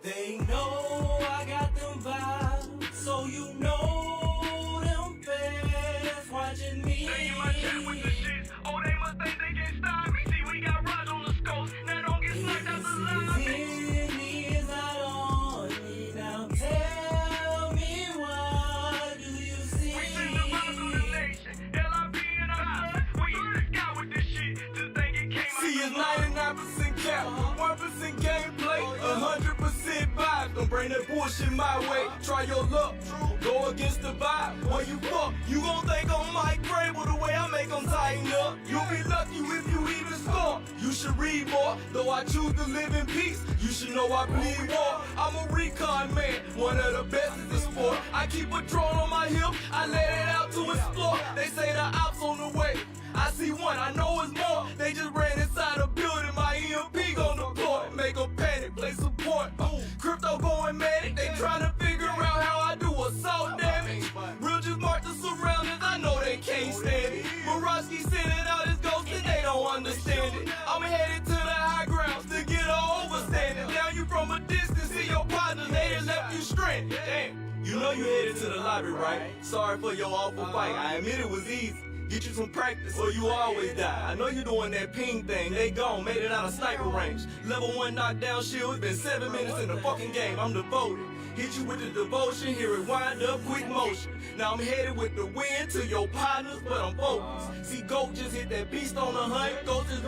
They know I got them vibes, so you know them fans watching me. They in my chat with the shits. Oh, they must think they can stop me. See, we got rods on the scopes. Now don't get smacked out the line. His is out on me. Now tell me, what do you see? We send the vibes on the nation. LIB and our blood. We in the sky with this shit. Just think it came out. See, it's 99% cap, 1% gameplay, 100% vibe. Don't bring that bullshit my way. Try your luck, go against the vibe. Where you fuck, you gon' think I'm Mike Grable the way I make them tighten up. You'll be lucky if you even score. You should read more, though I choose to live in peace. You should know I bleed war. I'm a recon man, one of the best in the sport. I keep a drone on my hip, I let it out to explore. They say the ops on the way. I see one, I know it's more. They just ran inside a building, my EMP gon' deploy. Make a panic, play support. Crypto going manic, they tryna figure out how I do assault damage. Real just mark the surroundings, I know they can't stand it. Morosky sending out his ghost and they don't understand it. I'm headed to the high grounds to get a overstanding. Now you from a distance, see your partners, they done left you stranded. Damn, you know you headed to the lobby, right? Sorry for your awful fight, I admit it was easy. Get you some practice or you always die. I know you doing that ping thing, they gone, made it out of sniper range. Level 1 knockdown shield, it's been 7 minutes in the fucking game, I'm devoted. Hit you with the devotion, hear it wind up, quick motion. Now I'm headed with the wind to your partners, but I'm focused. See, Goat just hit that beast on the hunt. Ghosts,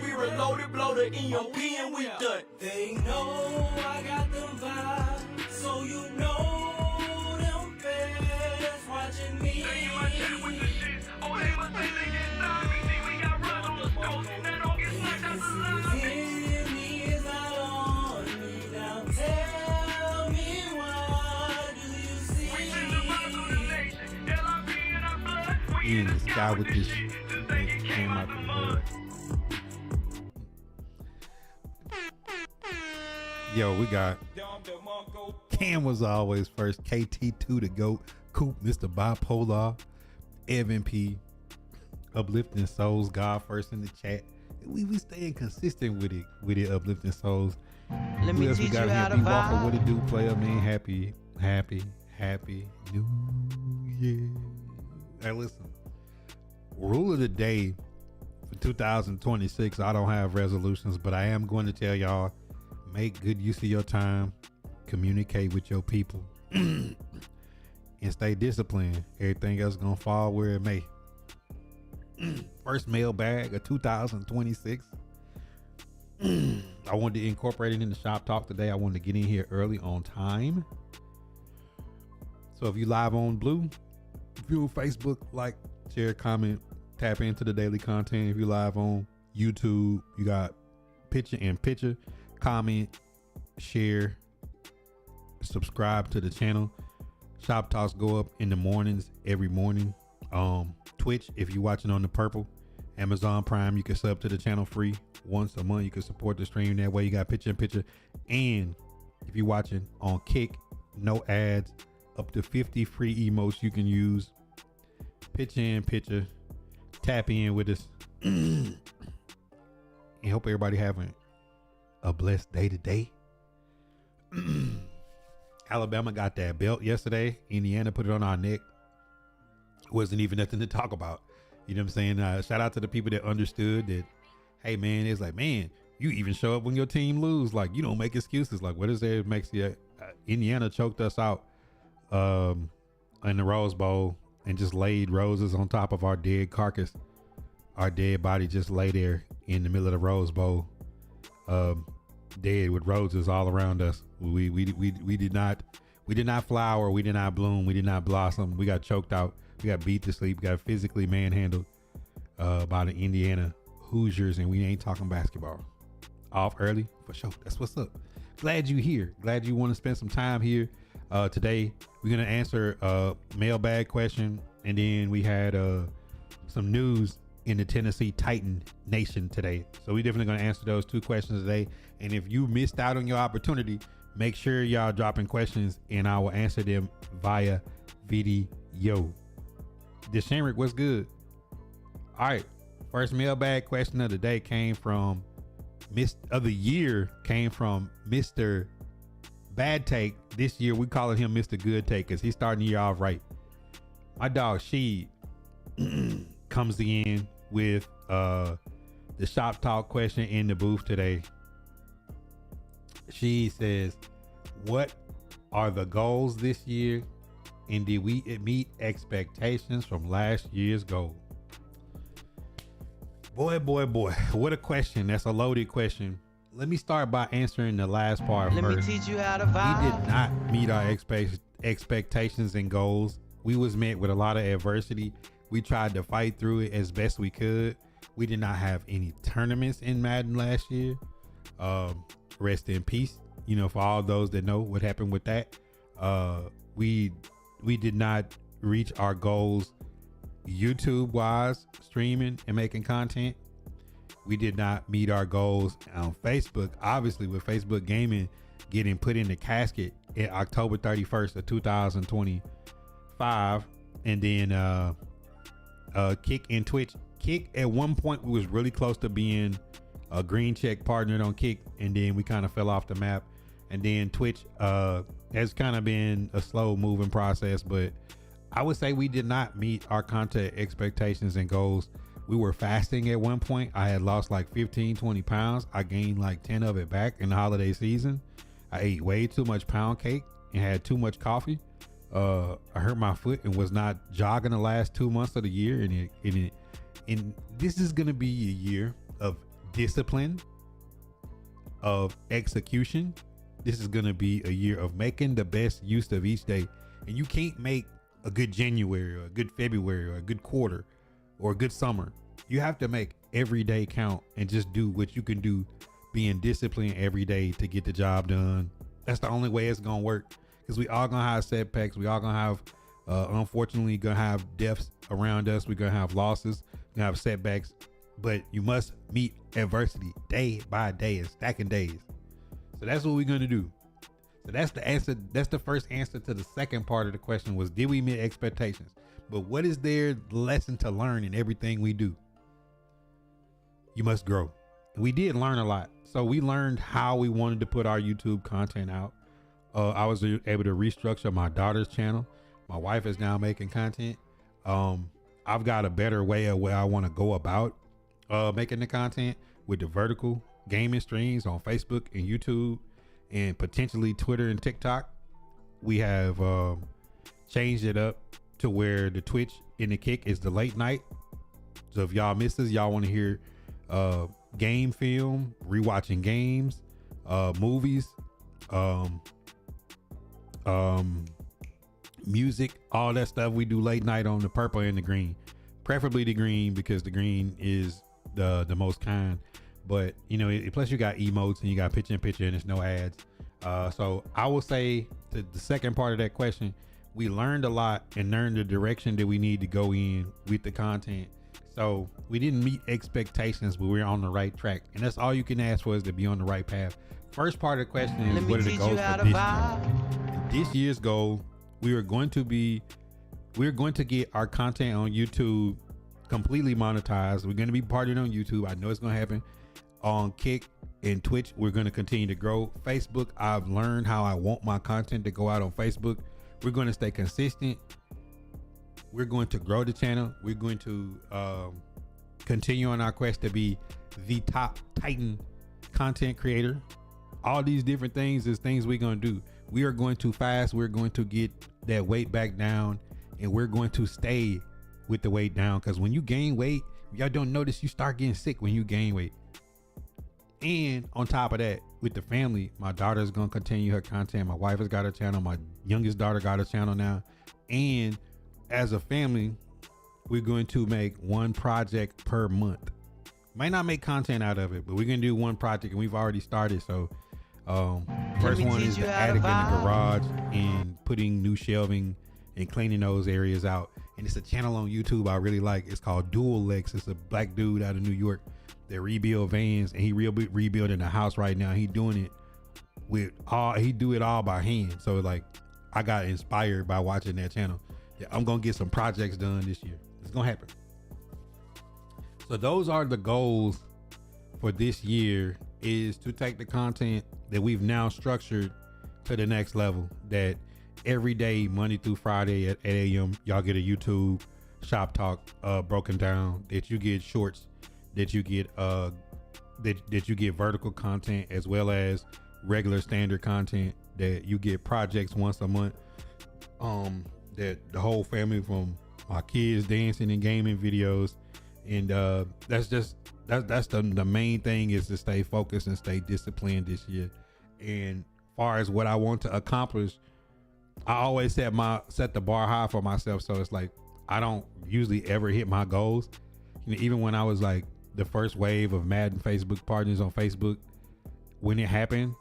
we reloaded, blow the EMP and we done. They know I got them vibes, so you know them fans watching me. They in my chat with the shits. Oh, they must think they can stop me. See, we got rods on the scopes. Now don't get smacked out the line. His out on me. Now tell me, what do you see? We send the vibes on the nation. LIB and our blood. We In the sky with this shit. shit. Just think it came out the mud. Yo, we got Cam was always first, KT2 to GOAT, Coop, Mr. Bipolar, Evan P, Uplifting Souls, God first in the chat. We staying consistent with it, Uplifting Souls. Let me teach you how to B Walker, what it vibe. do, player man? Happy New Year. Hey, listen. Rule of the day for 2026. I don't have resolutions, but I am going to tell y'all, make good use of your time, communicate with your people, and stay disciplined. Everything else gonna fall where it may. First mailbag of 2026. I wanted to incorporate it in the shop talk today. I wanted to get in here early on time. So if you live on Blue, if you're on Facebook, like, share, comment, tap into the daily content. If you live on YouTube, you got picture, comment, share, subscribe to the channel. Shop talks go up in the mornings, every morning. Twitch, if you're watching on the purple. Amazon Prime, you can sub to the channel free once a month. You can support the stream that way. You got picture. And if you're watching on Kick, no ads, up to 50 free emotes you can use. Picture, tap in with us. And hope everybody having a blessed day today. Alabama got that belt yesterday. Indiana put it on our neck. Wasn't even nothing to talk about. You know what I'm saying? Shout out to the people that understood that, hey man, it's like, man, you even show up when your team lose. Like, you don't make excuses. Like, what is there makes you Indiana choked us out in the Rose Bowl and just laid roses on top of our dead carcass. Our dead body just lay there in the middle of the Rose Bowl, dead with roses all around us. We did not flower, we did not bloom, we did not blossom. We got choked out. We got beat to sleep. We got physically manhandled by the Indiana Hoosiers, and we ain't talking basketball. Off early for sure. That's what's up. Glad you here. Glad you want to spend some time here. Today we're gonna answer a mailbag question, and then we had some news in the Tennessee Titan Nation today. So we definitely gonna answer those two questions today. And if you missed out on your opportunity, make sure y'all dropping questions, and I will answer them via video. Deshenrick, what's good? All right, first mailbag question of the day came from of the year came from Mr. Bad Take. This year we calling him Mr. Good Take because he's starting the year off right. My dog she comes in with the shop talk question in the booth today. She says, what are the goals this year, and did we meet expectations from last year's goal? Boy, what a question. That's a loaded question. Let me start by answering the last part Let first. me teach you how to vibe. We did not meet our expectations and goals. We was met with a lot of adversity. We tried to fight through it as best we could. We did not have any tournaments in Madden last year. Rest in peace, you know, for all those that know what happened with that. We did not reach our goals YouTube wise, streaming and making content. We did not meet our goals on Facebook, obviously, with Facebook gaming getting put in the casket in October 31st of 2025. And then Kick and Twitch. Kick at one point we was really close to being a green check partnered on Kick, and then we kind of fell off the map. And then Twitch has kind of been a slow moving process, but I would say we did not meet our content expectations and goals. We were fasting at one point. I had lost like 15-20 pounds. I gained like 10 of it back in the holiday season. I ate way too much pound cake and had too much coffee. I hurt my foot and was not jogging the last 2 months of the year, and this is gonna be a year of discipline, of execution. This is gonna be a year of making the best use of each day. And you can't make a good January or a good February or a good quarter or a good summer. You have to make every day count and just do what you can do, being disciplined every day to get the job done. That's the only way it's gonna work, because we all gonna have setbacks. We all gonna have unfortunately gonna have deaths around us. We're gonna have losses, we're gonna have setbacks, but you must meet adversity day by day and stacking days. So that's what we're gonna do. So that's the answer. That's the first answer to the second part of the question was, did we meet expectations? But what is their lesson to learn in everything we do? You must grow. And we did learn a lot. So we learned how we wanted to put our YouTube content out. I was able to restructure my daughter's channel. My wife is now making content. I've got a better way of where I want to go about making the content with the vertical gaming streams on Facebook and YouTube and potentially Twitter and TikTok. We have changed it up to where the Twitch and the Kick is the late night. So if y'all miss us, y'all want to hear game film, rewatching games, movies, music, all that stuff, we do late night on the purple and the green, preferably the green, because the green is the most kind. But you know, plus you got emotes and you got picture in picture and there's no ads. So I will say to the second part of that question, we learned a lot and learned the direction that we need to go in with the content. So we didn't meet expectations, but we're on the right track. And that's all you can ask for, is to be on the right path. First part of the question is, what are the goals for this year? And this year's goal, we're going to get our content on YouTube completely monetized. We're going to be partnered on YouTube. I know it's going to happen. On Kick and Twitch, we're going to continue to grow. Facebook, I've learned how I want my content to go out on Facebook. We're going to stay consistent. We're going to grow the channel. We're going to continue on our quest to be the top Titan content creator. All these different things is things we're going to do. We are going to fast. We're going to get that weight back down, and we're going to stay with the weight down, because when you gain weight, y'all don't notice, you start getting sick when you gain weight. And on top of that, with the family, my daughter's gonna continue her content. My wife has got her channel. My youngest daughter got her channel now. And as a family, we're going to make one project per month. Might not make content out of it, but we're gonna do one project, and we've already started. So first one is the attic and the garage, and putting new shelving and cleaning those areas out. And it's a channel on YouTube I really like. It's called Dual Lex. It's a black dude out of New York that rebuild vans, and he rebuilding a house right now. He doing it with he do it all by hand. So like, I got inspired by watching that channel. Yeah, I'm gonna get some projects done this year. It's gonna happen. So those are the goals for this year is to take the content that we've now structured to the next level. That every day, Monday through Friday at 8 a.m., y'all get a YouTube shop talk broken down. That you get shorts, that you get that you get vertical content as well as regular standard content. That you get projects once a month. That the whole family, from my kids dancing and gaming videos, and that's the main thing, is to stay focused and stay disciplined this year. And far as what I want to accomplish, I always set the bar high for myself. So it's like I don't usually ever hit my goals. You know, even when I was like the first wave of Madden Facebook partners on Facebook, when it happened,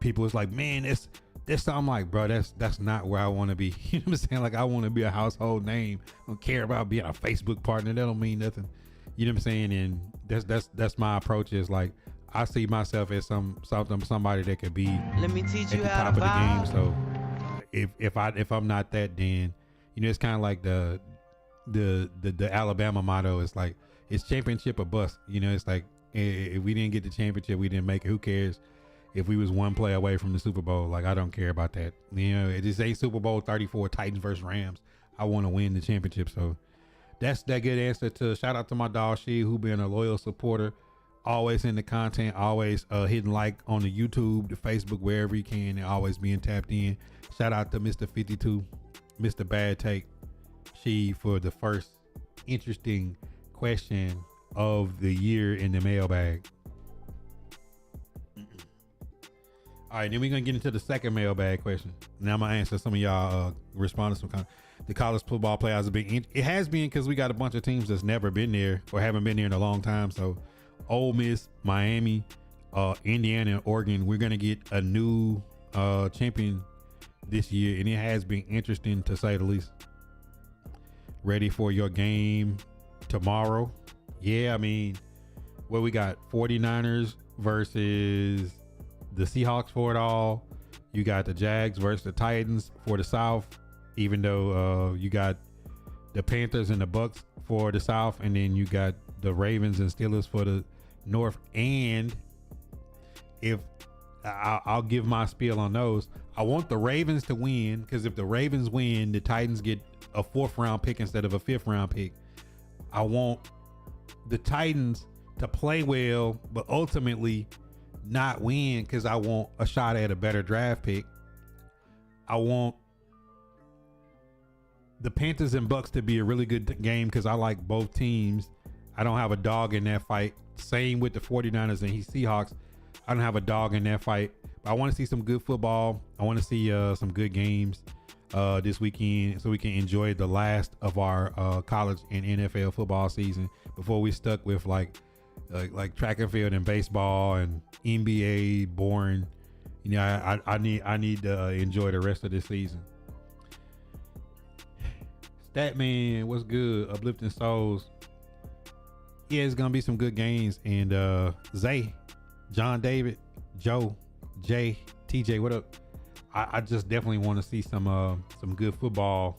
people was like, man, this I'm like, bro, that's not where I want to be. You know what I'm saying? Like, I want to be a household name. I don't care about being a Facebook partner. That don't mean nothing. You know what I'm saying? And that's my approach, is like, I see myself as somebody that could be Let me teach at you the how top to of the game. vibe. So if I'm not that, then, you know, it's kind of like the Alabama motto. It's like, it's championship or bust. You know, it's like, if we didn't get the championship, we didn't make it. Who cares if we was one play away from the Super Bowl? Like, I don't care about that. You know, it just ain't Super Bowl 34 Titans versus Rams. I want to win the championship. So that's that good answer. To shout out to my dog She, who been a loyal supporter, always in the content, always hitting like on the YouTube, the Facebook, wherever he can, and always being tapped in. Shout out to Mr. 52, Mr. Bad Take, She, for the first interesting question of the year in the mailbag. All right, then we're gonna get into the second mailbag question. Now I'm gonna answer some of y'all respondents from the college football playoffs. It has been because we got a bunch of teams that's never been there or haven't been there in a long time. So Ole Miss, Miami, Indiana, and Oregon, we're gonna get a new champion this year, and it has been interesting to say the least. Ready for your game tomorrow? Yeah, I mean, what we got, 49ers versus the Seahawks for it all. You got the Jags versus the Titans for the South, even though you got the Panthers and the Bucks for the South, and then you got the Ravens and Steelers for the North. And if I'll give my spiel on those, I want the Ravens to win, because if the Ravens win, the Titans get a 4th round pick instead of a 5th round pick. I want the Titans to play well, but ultimately not win, because I want a shot at a better draft pick. I want the Panthers and Bucks to be a really good game, because I like both teams. I don't have a dog in that fight. Same with the 49ers and Seahawks. I don't have a dog in that fight. But I want to see some good football. I want to see some good games this weekend, so we can enjoy the last of our college and NFL football season before we stuck with like track and field and baseball and NBA boring. You know, I need to enjoy the rest of this season. Statman, what's good? Uplifting souls. Yeah, it's gonna be some good games. And Zay, John David, Joe, Jay, TJ, what up? I just definitely want to see some good football.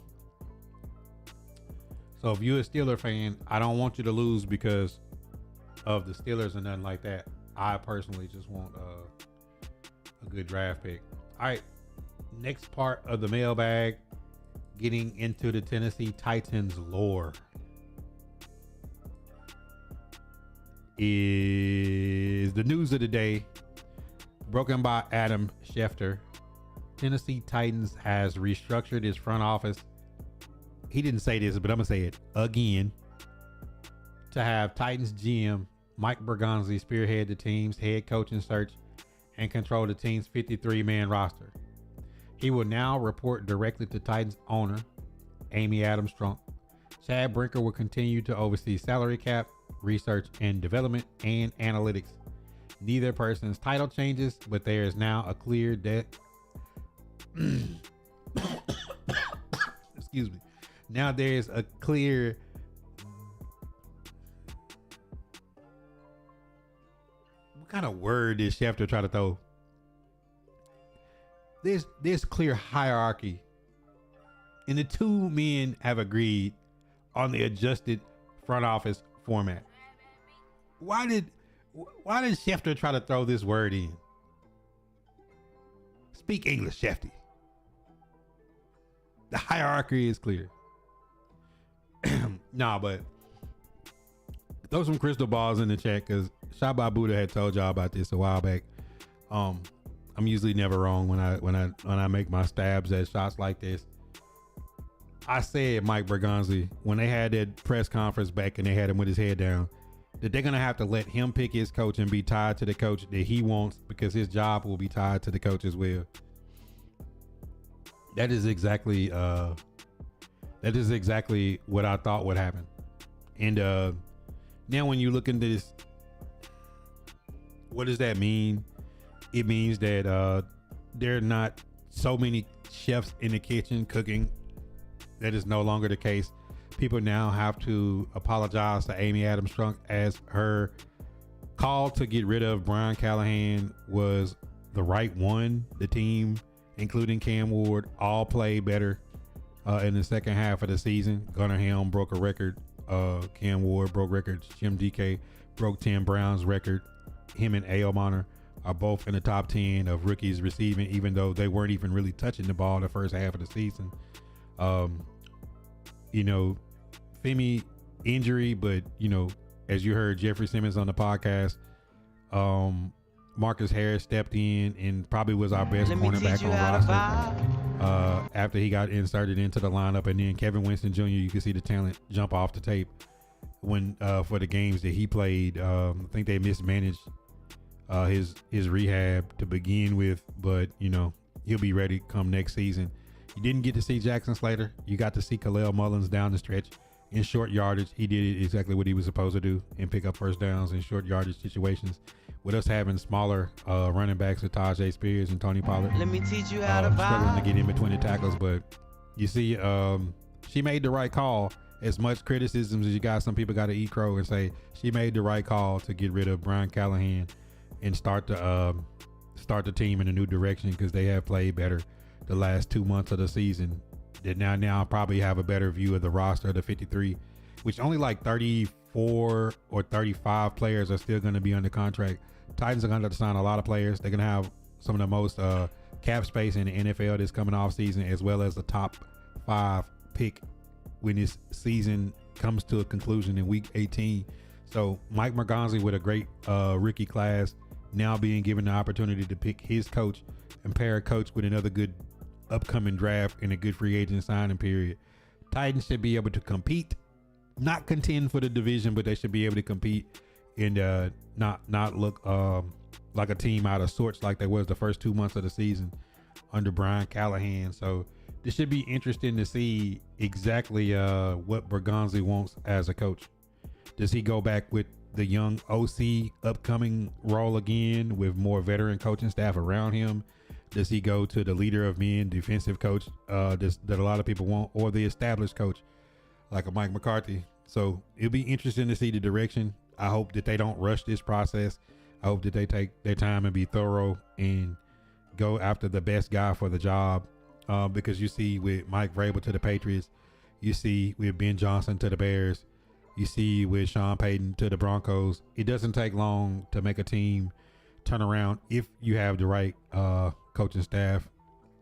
So if you're a Steeler fan, I don't want you to lose because of the Steelers or nothing like that. I personally just want a good draft pick. All right, next part of the mailbag, getting into the Tennessee Titans lore, is the news of the day, broken by Adam Schefter. Tennessee Titans has restructured its front office. He didn't say this, but I'm gonna say it again. To have Titans GM Mike Borgonzi spearhead the team's head coaching search and control the team's 53-man roster. He will now report directly to Titans owner Amy Adams Strunk. Chad Brinker will continue to oversee salary cap, research and development, and analytics. Neither person's title changes, but there is now a clear excuse me. Now there's a clear what kind of word did Schefter try to throw? There's clear hierarchy, and the two men have agreed on the adjusted front office format. Why did Why did Schefter try to throw this word in? Speak English, Shefty. The hierarchy is clear. Nah, but throw some crystal balls in the chat because Shotbybuddha had told y'all about this a while back. I'm usually never wrong when I make my stabs at shots like this. I said Mike Borgonzi when they had that press conference back and they had him with his head down that they're gonna have to let him pick his coach and be tied to the coach that he wants because his job will be tied to the coach as well. That is exactly what I thought would happen. And now when you look into this, what does that mean? It means that there are not so many chefs in the kitchen cooking. That is no longer the case. People now have to apologize to Amy Adams Strunk as her call to get rid of Brian Callahan was the right one. The team, including Cam Ward, all played better in the second half of the season. Gunnar Helm broke a record. Cam Ward broke records. Jim DK broke Tim Brown's record. Him and A.O. Monner are both in the top 10 of rookies receiving, even though they weren't even really touching the ball the first half of the season. Femi injury, but as you heard Jeffrey Simmons on the podcast, Marcus Harris stepped in and probably was our best cornerback on roster after he got inserted into the lineup. And then Kevin Winston Jr., you can see the talent jump off the tape when for the games that he played. I think they mismanaged his rehab to begin with, but he'll be ready come next season. You didn't get to see Jackson Slater. You got to see Khalil Mullins down the stretch in short yardage. He did exactly what he was supposed to do and pick up first downs in short yardage situations. With us having smaller running backs with Tajay Spears and Tony Pollard. Let me teach you how to struggling to get in between the tackles, but you see, she made the right call. As much criticism as you got, some people got to eat crow and say she made the right call to get rid of Brian Callahan and start the team in a new direction because they have played better the last 2 months of the season. That now probably have a better view of the roster of the 53, which only like 34 or 35 players are still going to be under contract. Titans are going to have to sign a lot of players. They're going to have some of the most cap space in the NFL this coming off season, as well as the top 5 pick when this season comes to a conclusion in week 18. So Mike Borgonzi with a great rookie class now being given the opportunity to pick his coach and pair a coach with another good upcoming draft and a good free agent signing period. Titans should be able to compete, not contend for the division, but they should be able to compete and not look like a team out of sorts like they was the first 2 months of the season under Brian Callahan. So this should be interesting to see exactly what Borgonzi wants as a coach. Does he go back with the young OC upcoming role again with more veteran coaching staff around him? Does he go to the leader of men, defensive coach that a lot of people want, or the established coach like a Mike McCarthy? So it'll be interesting to see the direction. I hope that they don't rush this process. I hope that they take their time and be thorough and go after the best guy for the job. Because you see with Mike Vrabel to the Patriots, you see with Ben Johnson to the Bears, you see with Sean Payton to the Broncos. It doesn't take long to make a team turn around if you have the right coaching staff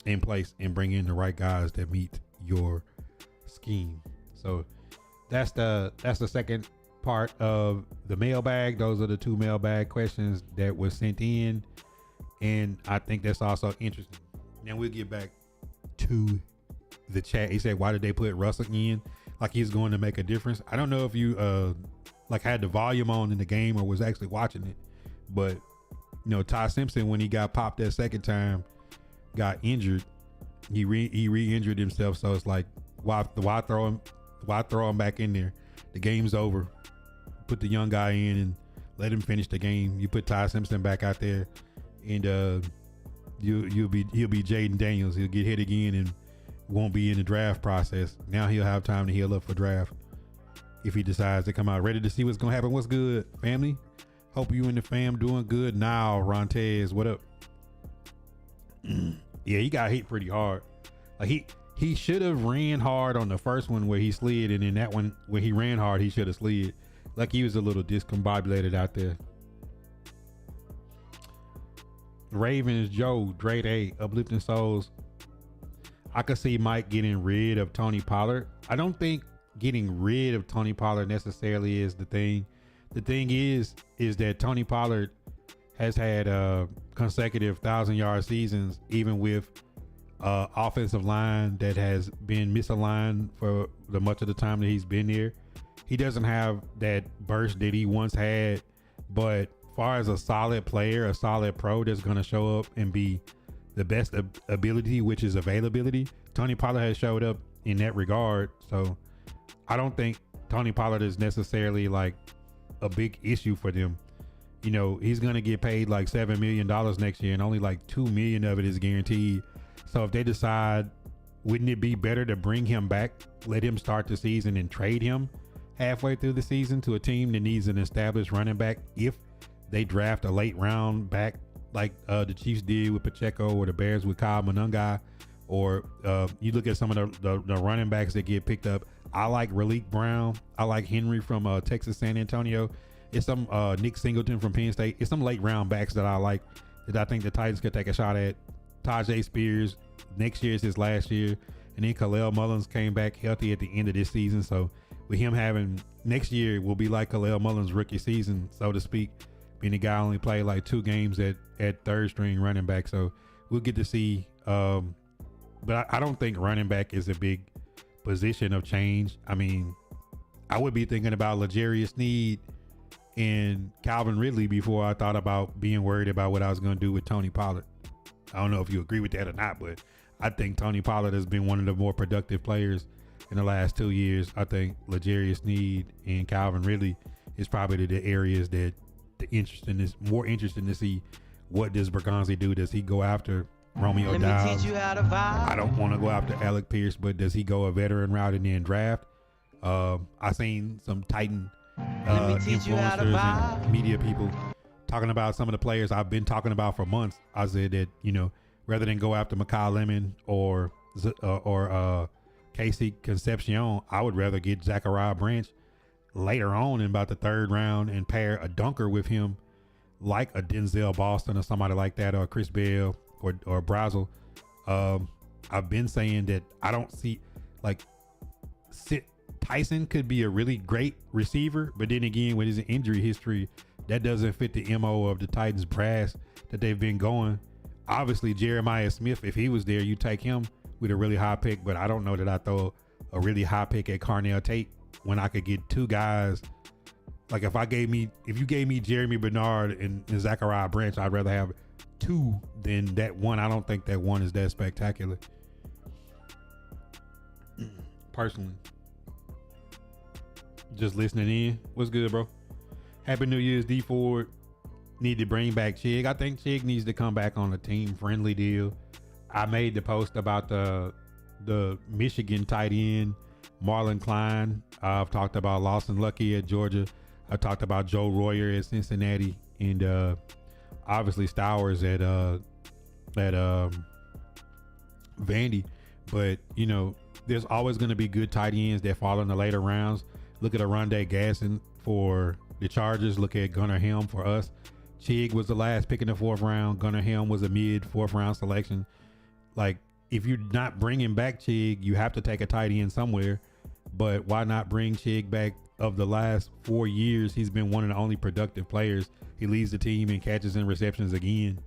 in place and bring in the right guys that meet your scheme. So that's the second part of the mailbag. Those are the 2 mailbag questions that were sent in, and I think that's also interesting. Now we'll get back to the chat. He said, why did they put Russell in like he's going to make a difference? I don't know if you had the volume on in the game or was actually watching it, but Ty Simpson, when he got popped that second time, got injured. He re-injured himself. So it's like, why throw him back in there? The game's over. Put the young guy in and let him finish the game. You put Ty Simpson back out there, and he'll be Jaden Daniels. He'll get hit again and won't be in the draft process. Now he'll have time to heal up for draft if he decides to come out ready to see what's gonna happen. What's good, family? Hope you and the fam doing good now. Rontez, what up? Yeah, he got hit pretty hard. Like he should have ran hard on the first one where he slid, and then that one where he ran hard, he should have slid. Like he was a little discombobulated out there. Ravens, Joe, Dre Day, Uplifting Souls. I could see Mike getting rid of Tony Pollard. I don't think getting rid of Tony Pollard necessarily is the thing. The thing is that Tony Pollard has had consecutive 1,000-yard seasons, even with offensive line that has been misaligned for the much of the time that he's been there. He doesn't have that burst that he once had, but far as a solid player, a solid pro that's going to show up and be the best ability, which is availability, Tony Pollard has showed up in that regard. So I don't think Tony Pollard is necessarily like a big issue for them. You know, he's going to get paid like $7 million next year, and only like $2 million of it is guaranteed. So if they decide, wouldn't it be better to bring him back, let him start the season and trade him halfway through the season to a team that needs an established running back if they draft a late round back like the Chiefs did with Pacheco, or the Bears with Kyle Monangai, or you look at some of the running backs that get picked up. I like Raleek Brown. I like Henry from Texas San Antonio. It's some Nick Singleton from Penn State. It's some late round backs that I like, that I think the Titans could take a shot at. Tajay Spears, next year is his last year. And then Khalil Mullins came back healthy at the end of this season. So with him having, next year will be like Khalil Mullins' rookie season, so to speak, being the guy only played like 2 games at third string running back. So we'll get to see. But I don't think running back is a big position of change. I mean, I would be thinking about L'Jarius Sneed and Calvin Ridley before I thought about being worried about what I was going to do with Tony Pollard. I don't know if you agree with that or not, but I think Tony Pollard has been one of the more productive players in the last 2 years. I think L'Jarius Sneed and Calvin Ridley is probably the areas that more interesting to see. What does Borgonzi do? Does he go after Romeo Let Doubs? me teach you how to vibe. I don't want to go after Alec Pierce, but does he go a veteran route and then draft? I seen some Titan Let me teach you how to influencers vibe. and media people talking about some of the players I've been talking about for months. I said that, you know, rather than go after Mekhi Lemon or Casey Concepcion, I would rather get Zachariah Branch later on in about the 3rd round and pair a dunker with him, like a Denzel Boston or somebody like that, or Chris Bell or Brazel. I've been saying that I don't see, like, Tyson could be a really great receiver, but then again, with his injury history, that doesn't fit the MO of the Titans brass that they've been going. Obviously, Jeremiah Smith, if he was there, you take him with a really high pick, but I don't know that I throw a really high pick at Carnell Tate when I could get 2 guys. Like if you gave me Jeremy Bernard and Zachariah Branch, I'd rather have 2 than that 1. I don't think that 1 is that spectacular. Personally. Just listening in. What's good, bro? Happy New Year's, D Ford. Need to bring back Chig. I think Chig needs to come back on a team-friendly deal. I made the post about the Michigan tight end, Marlon Klein. I've talked about Lawson Lucky at Georgia. I talked about Joe Royer at Cincinnati, and obviously Stowers at Vandy. But you know, there's always going to be good tight ends that fall in the later rounds. Look at Arondé Gasson for the Chargers. Look at Gunnar Helm for us. Chig was the last pick in the 4th round. Gunnar Helm was a mid 4th round selection. Like, if you're not bringing back Chig, you have to take a tight end somewhere. But why not bring Chig back? Of the last 4 years, he's been one of the only productive players. He leads the team in catches and receptions again.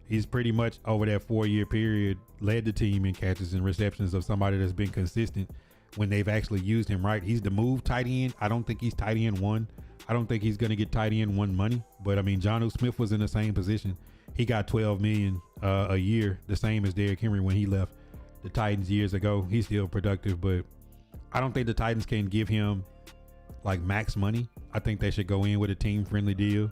He's pretty much, over that 4-year period, led the team in catches and receptions of somebody that's been consistent when they've actually used him right. He's the move tight end. I don't think he's tight end 1. I don't think he's going to get tight end 1 money. But, I mean, Jonnu Smith was in the same position. He got $12 million a year, the same as Derrick Henry when he left the Titans years ago. He's still productive, but I don't think the Titans can give him like max money. I think they should go in with a team-friendly deal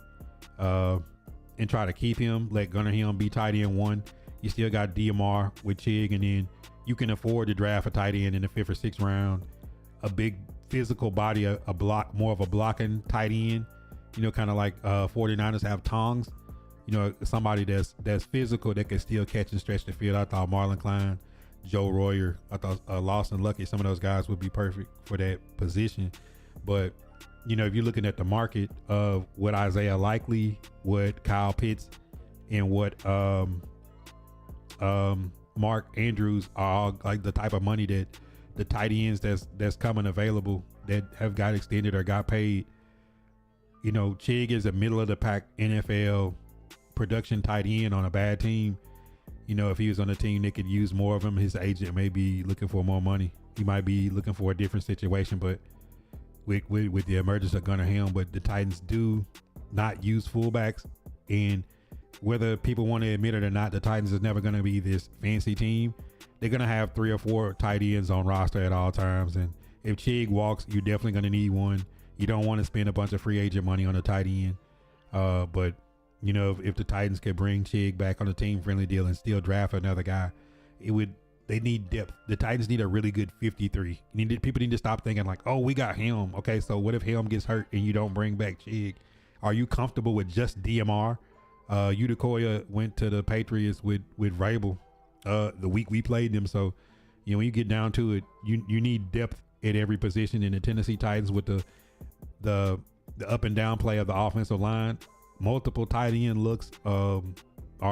and try to keep him. Let Gunnar Helm be tight end 1. You still got DMR with Chig, and then you can afford to draft a tight end in the 5th or 6th round. A big physical body, a block, more of a blocking tight end. You know, kind of like 49ers have Tongs. You know, somebody that's physical that can still catch and stretch the field. I thought Marlon Klein, Joe Royer, I thought Lawson Lucky, some of those guys would be perfect for that position. But, you know, if you're looking at the market of what Isaiah Likely, what Kyle Pitts, and what Mark Andrews are like the type of money that the tight ends that's coming available that have got extended or got paid. You know, Chig is a middle of the pack NFL production tight end on a bad team. You know, if he was on a team that could use more of him, his agent may be looking for more money. He might be looking for a different situation, but with the emergence of Gunnar Helm, but the Titans do not use fullbacks, and whether people want to admit it or not, the Titans is never going to be this fancy team. They're going to have 3 or 4 tight ends on roster at all times, and if Chig walks, you're definitely going to need one. You don't want to spend a bunch of free agent money on a tight end, but you know, if the Titans could bring Chig back on a team-friendly deal and still draft another guy, they need depth. The Titans need a really good 53. People need to stop thinking like, oh, we got Helm. Okay, so what if Helm gets hurt and you don't bring back Chig? Are you comfortable with just DMR? Udokoya went to the Patriots with Vrabel the week we played them. So, you know, when you get down to it, you need depth at every position. In the Tennessee Titans with the up and down play of the offensive line, multiple tight end looks are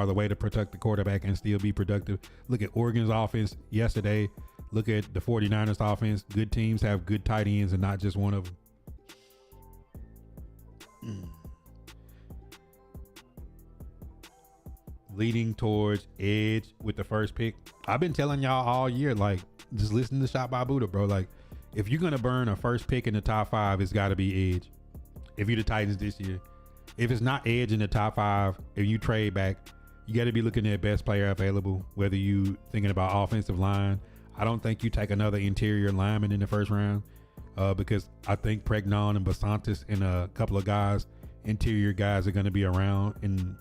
the way to protect the quarterback and still be productive. Look at Oregon's offense yesterday. Look at the 49ers offense. Good teams have good tight ends and not just one of them. Leading towards edge with the first pick. I've been telling y'all all year, like, just listen to Shotbybuddha, bro. Like, if you're going to burn a first pick in the top 5, it's got to be edge. If you're the Titans this year. If it's not edge in the top 5, if you trade back, you got to be looking at best player available, whether you thinking about offensive line. I don't think you take another interior lineman in the first round because I think Pregnon and Basantis and a couple of guys, interior guys, are going to be around in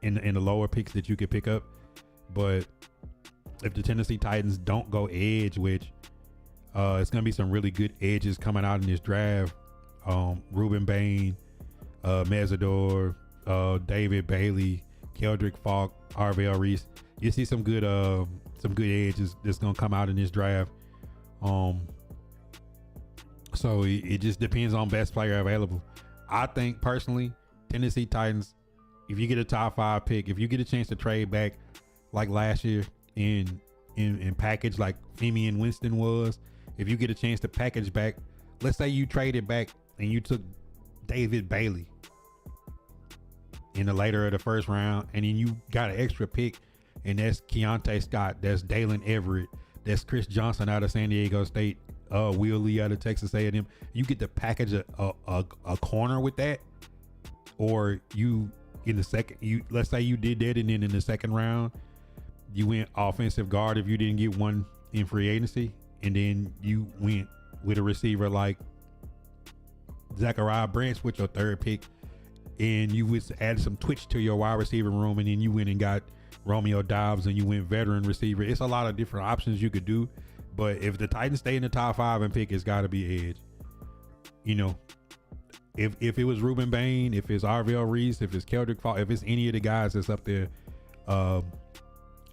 the lower picks that you could pick up. But if the Tennessee Titans don't go edge, which it's going to be some really good edges coming out in this draft. Ruben Bain, Mesidor, David Bailey, Keldrick Falk, Arvell Reese. You see some good edges that's gonna come out in this draft. So it just depends on best player available. I think personally, Tennessee Titans, if you get a top 5 pick, if you get a chance to trade back like last year in package like Femi and Winston was, if you get a chance to package back, let's say you traded back and you took David Bailey in the later of the first round, and then you got an extra pick, and that's Keontae Scott, that's Dalen Everett, that's Chris Johnson out of San Diego State, Will Lee out of Texas A&M. You get to package a corner with that, or you in the second, let's say you did that, and then in the second round you went offensive guard if you didn't get one in free agency, and then you went with a receiver like Zachariah Branch with your third pick, and you would add some twitch to your wide receiver room, and then you went and got Romeo Dobbs and you went veteran receiver. It's a lot of different options you could do, but if the Titans stay in the top 5 and pick, it's got to be edge. You know, if it was Ruben Bain, if it's Arvell Reese, if it's Keldrick Falk, if it's any of the guys that's up there,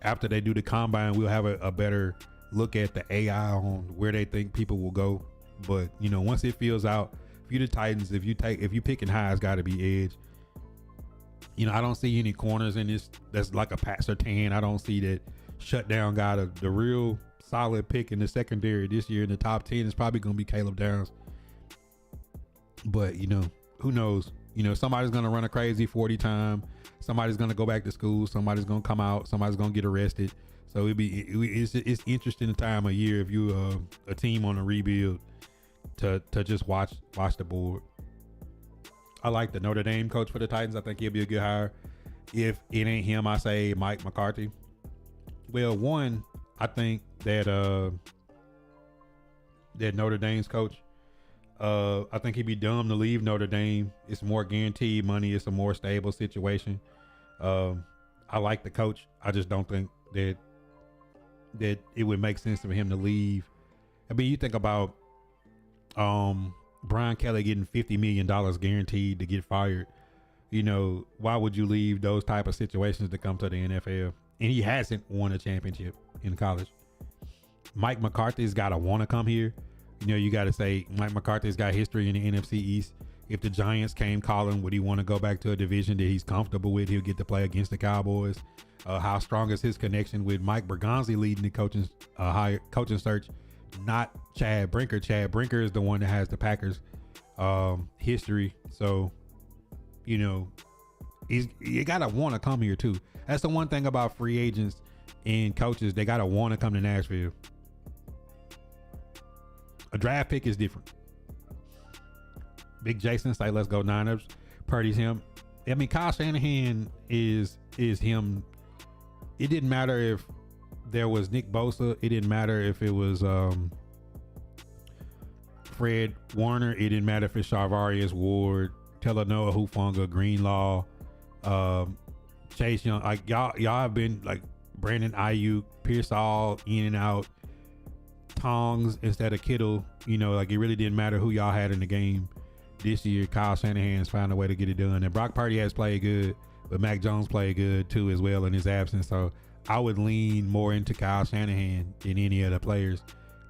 after they do the combine, we'll have a better look at the AI on where they think people will go. But you know, once it fills out, if you're the Titans, if you picking high, it's got to be edge. You know, I don't see any corners in this that's like a Pat Surtain. I don't see that shutdown guy. The real solid pick in the secondary this year in the top 10 is probably going to be Caleb Downs. But, you know, who knows? You know, somebody's going to run a crazy 40 time. Somebody's going to go back to school. Somebody's going to come out. Somebody's going to get arrested. So it's interesting time of year if you a team on a rebuild to just watch the board. I like the Notre Dame coach for the Titans. I think he'll be a good hire. If it ain't him, I say Mike McCarthy. Well, one, I think that Notre Dame's coach, I think he'd be dumb to leave Notre Dame. It's more guaranteed money. It's a more stable situation. I like the coach. I just don't think that it would make sense for him to leave. I mean, you think about Brian Kelly getting $50 million guaranteed to get fired. You know, why would you leave those type of situations to come to the NFL? And he hasn't won a championship in college. Mike McCarthy's got to want to come here. You know, you got to say Mike McCarthy's got history in the NFC East. If the Giants came calling, would he want to go back to a division that he's comfortable with? He'll get to play against the Cowboys. How strong is his connection with Mike Borgonzi leading the coaching search? Not Chad Brinker. Chad Brinker is the one that has the Packers history. So, you know, you gotta want to come here too. That's the one thing about free agents and coaches. They gotta want to come to Nashville. A draft pick is different. Big Jason say, let's go Niners. Purdy's him. I mean, Kyle Shanahan is him. It didn't matter if there was Nick Bosa. It didn't matter if it was Fred Warner. It didn't matter if it's Charvarius Ward, Talanoa Hufanga, Greenlaw, Chase Young. Like y'all have been like Brandon Ayuk, Pearsall in and out, Tongs instead of Kittle. You know, like it really didn't matter who y'all had in the game. This year, Kyle Shanahan's found a way to get it done. And Brock Purdy has played good, but Mac Jones played good too as well in his absence. So I would lean more into Kyle Shanahan than any of the players.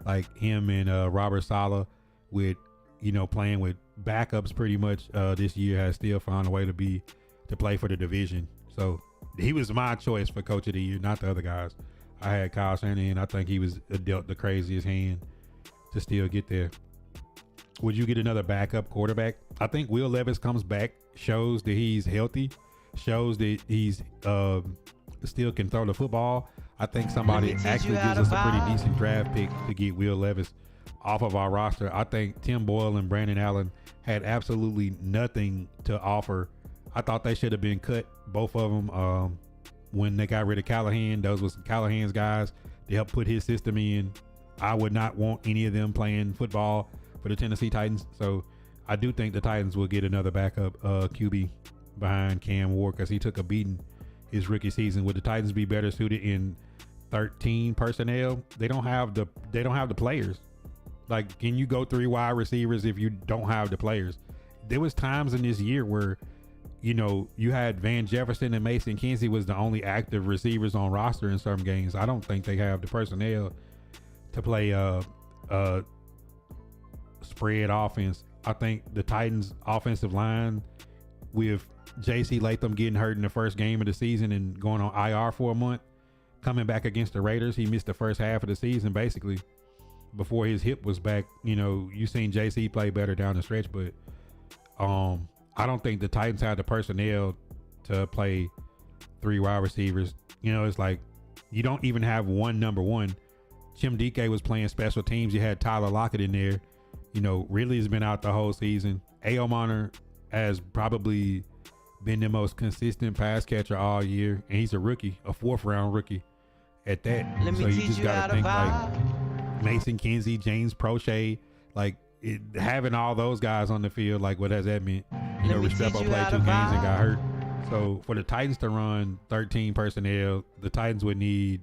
Like him and Robert Saleh with, you know, playing with backups pretty much this year has still found a way to play for the division. So he was my choice for coach of the year, not the other guys. I had Kyle Shanahan. I think he was dealt the craziest hand to still get there. Would you get another backup quarterback? I think Will Levis comes back, shows that he's healthy, shows that he's still can throw the football. I think somebody actually gives us a pretty decent draft pick to get Will Levis off of our roster. I think Tim Boyle and Brandon Allen had absolutely nothing to offer. I thought they should have been cut, both of them, when they got rid of Callahan. Those was Callahan's guys to help put his system in. I would not want any of them playing football for the Tennessee Titans. So I do think the Titans will get another backup QB behind Cam Ward because he took a beating his rookie season. Would the Titans be better suited in 13 personnel? They don't have the players. Like, can you go 3 wide receivers if you don't have the players? There was times in this year where, you know, you had Van Jefferson and Mason Kinsey was the only active receivers on roster in some games. I don't think they have the personnel to play spread offense. I think the Titans offensive line with JC Latham getting hurt in the first game of the season and going on IR for a month, coming back against the Raiders, he missed the first half of the season basically before his hip was back. You know, you seen JC play better down the stretch, but I don't think the Titans have the personnel to play 3 wide receivers. You know, it's like you don't even have one number one. Jim DK was playing special teams. You had Tyler Lockett in there. You know, Ridley's been out the whole season. Aomaner has probably been the most consistent pass catcher all year, and he's a rookie, a 4th round rookie at that. So you just gotta think like Mason Kinsey, James Prochet, like having all those guys on the field. Like, what has that meant? You know, Restrepo played 2 games and got hurt. So for the Titans to run 13 personnel, the Titans would need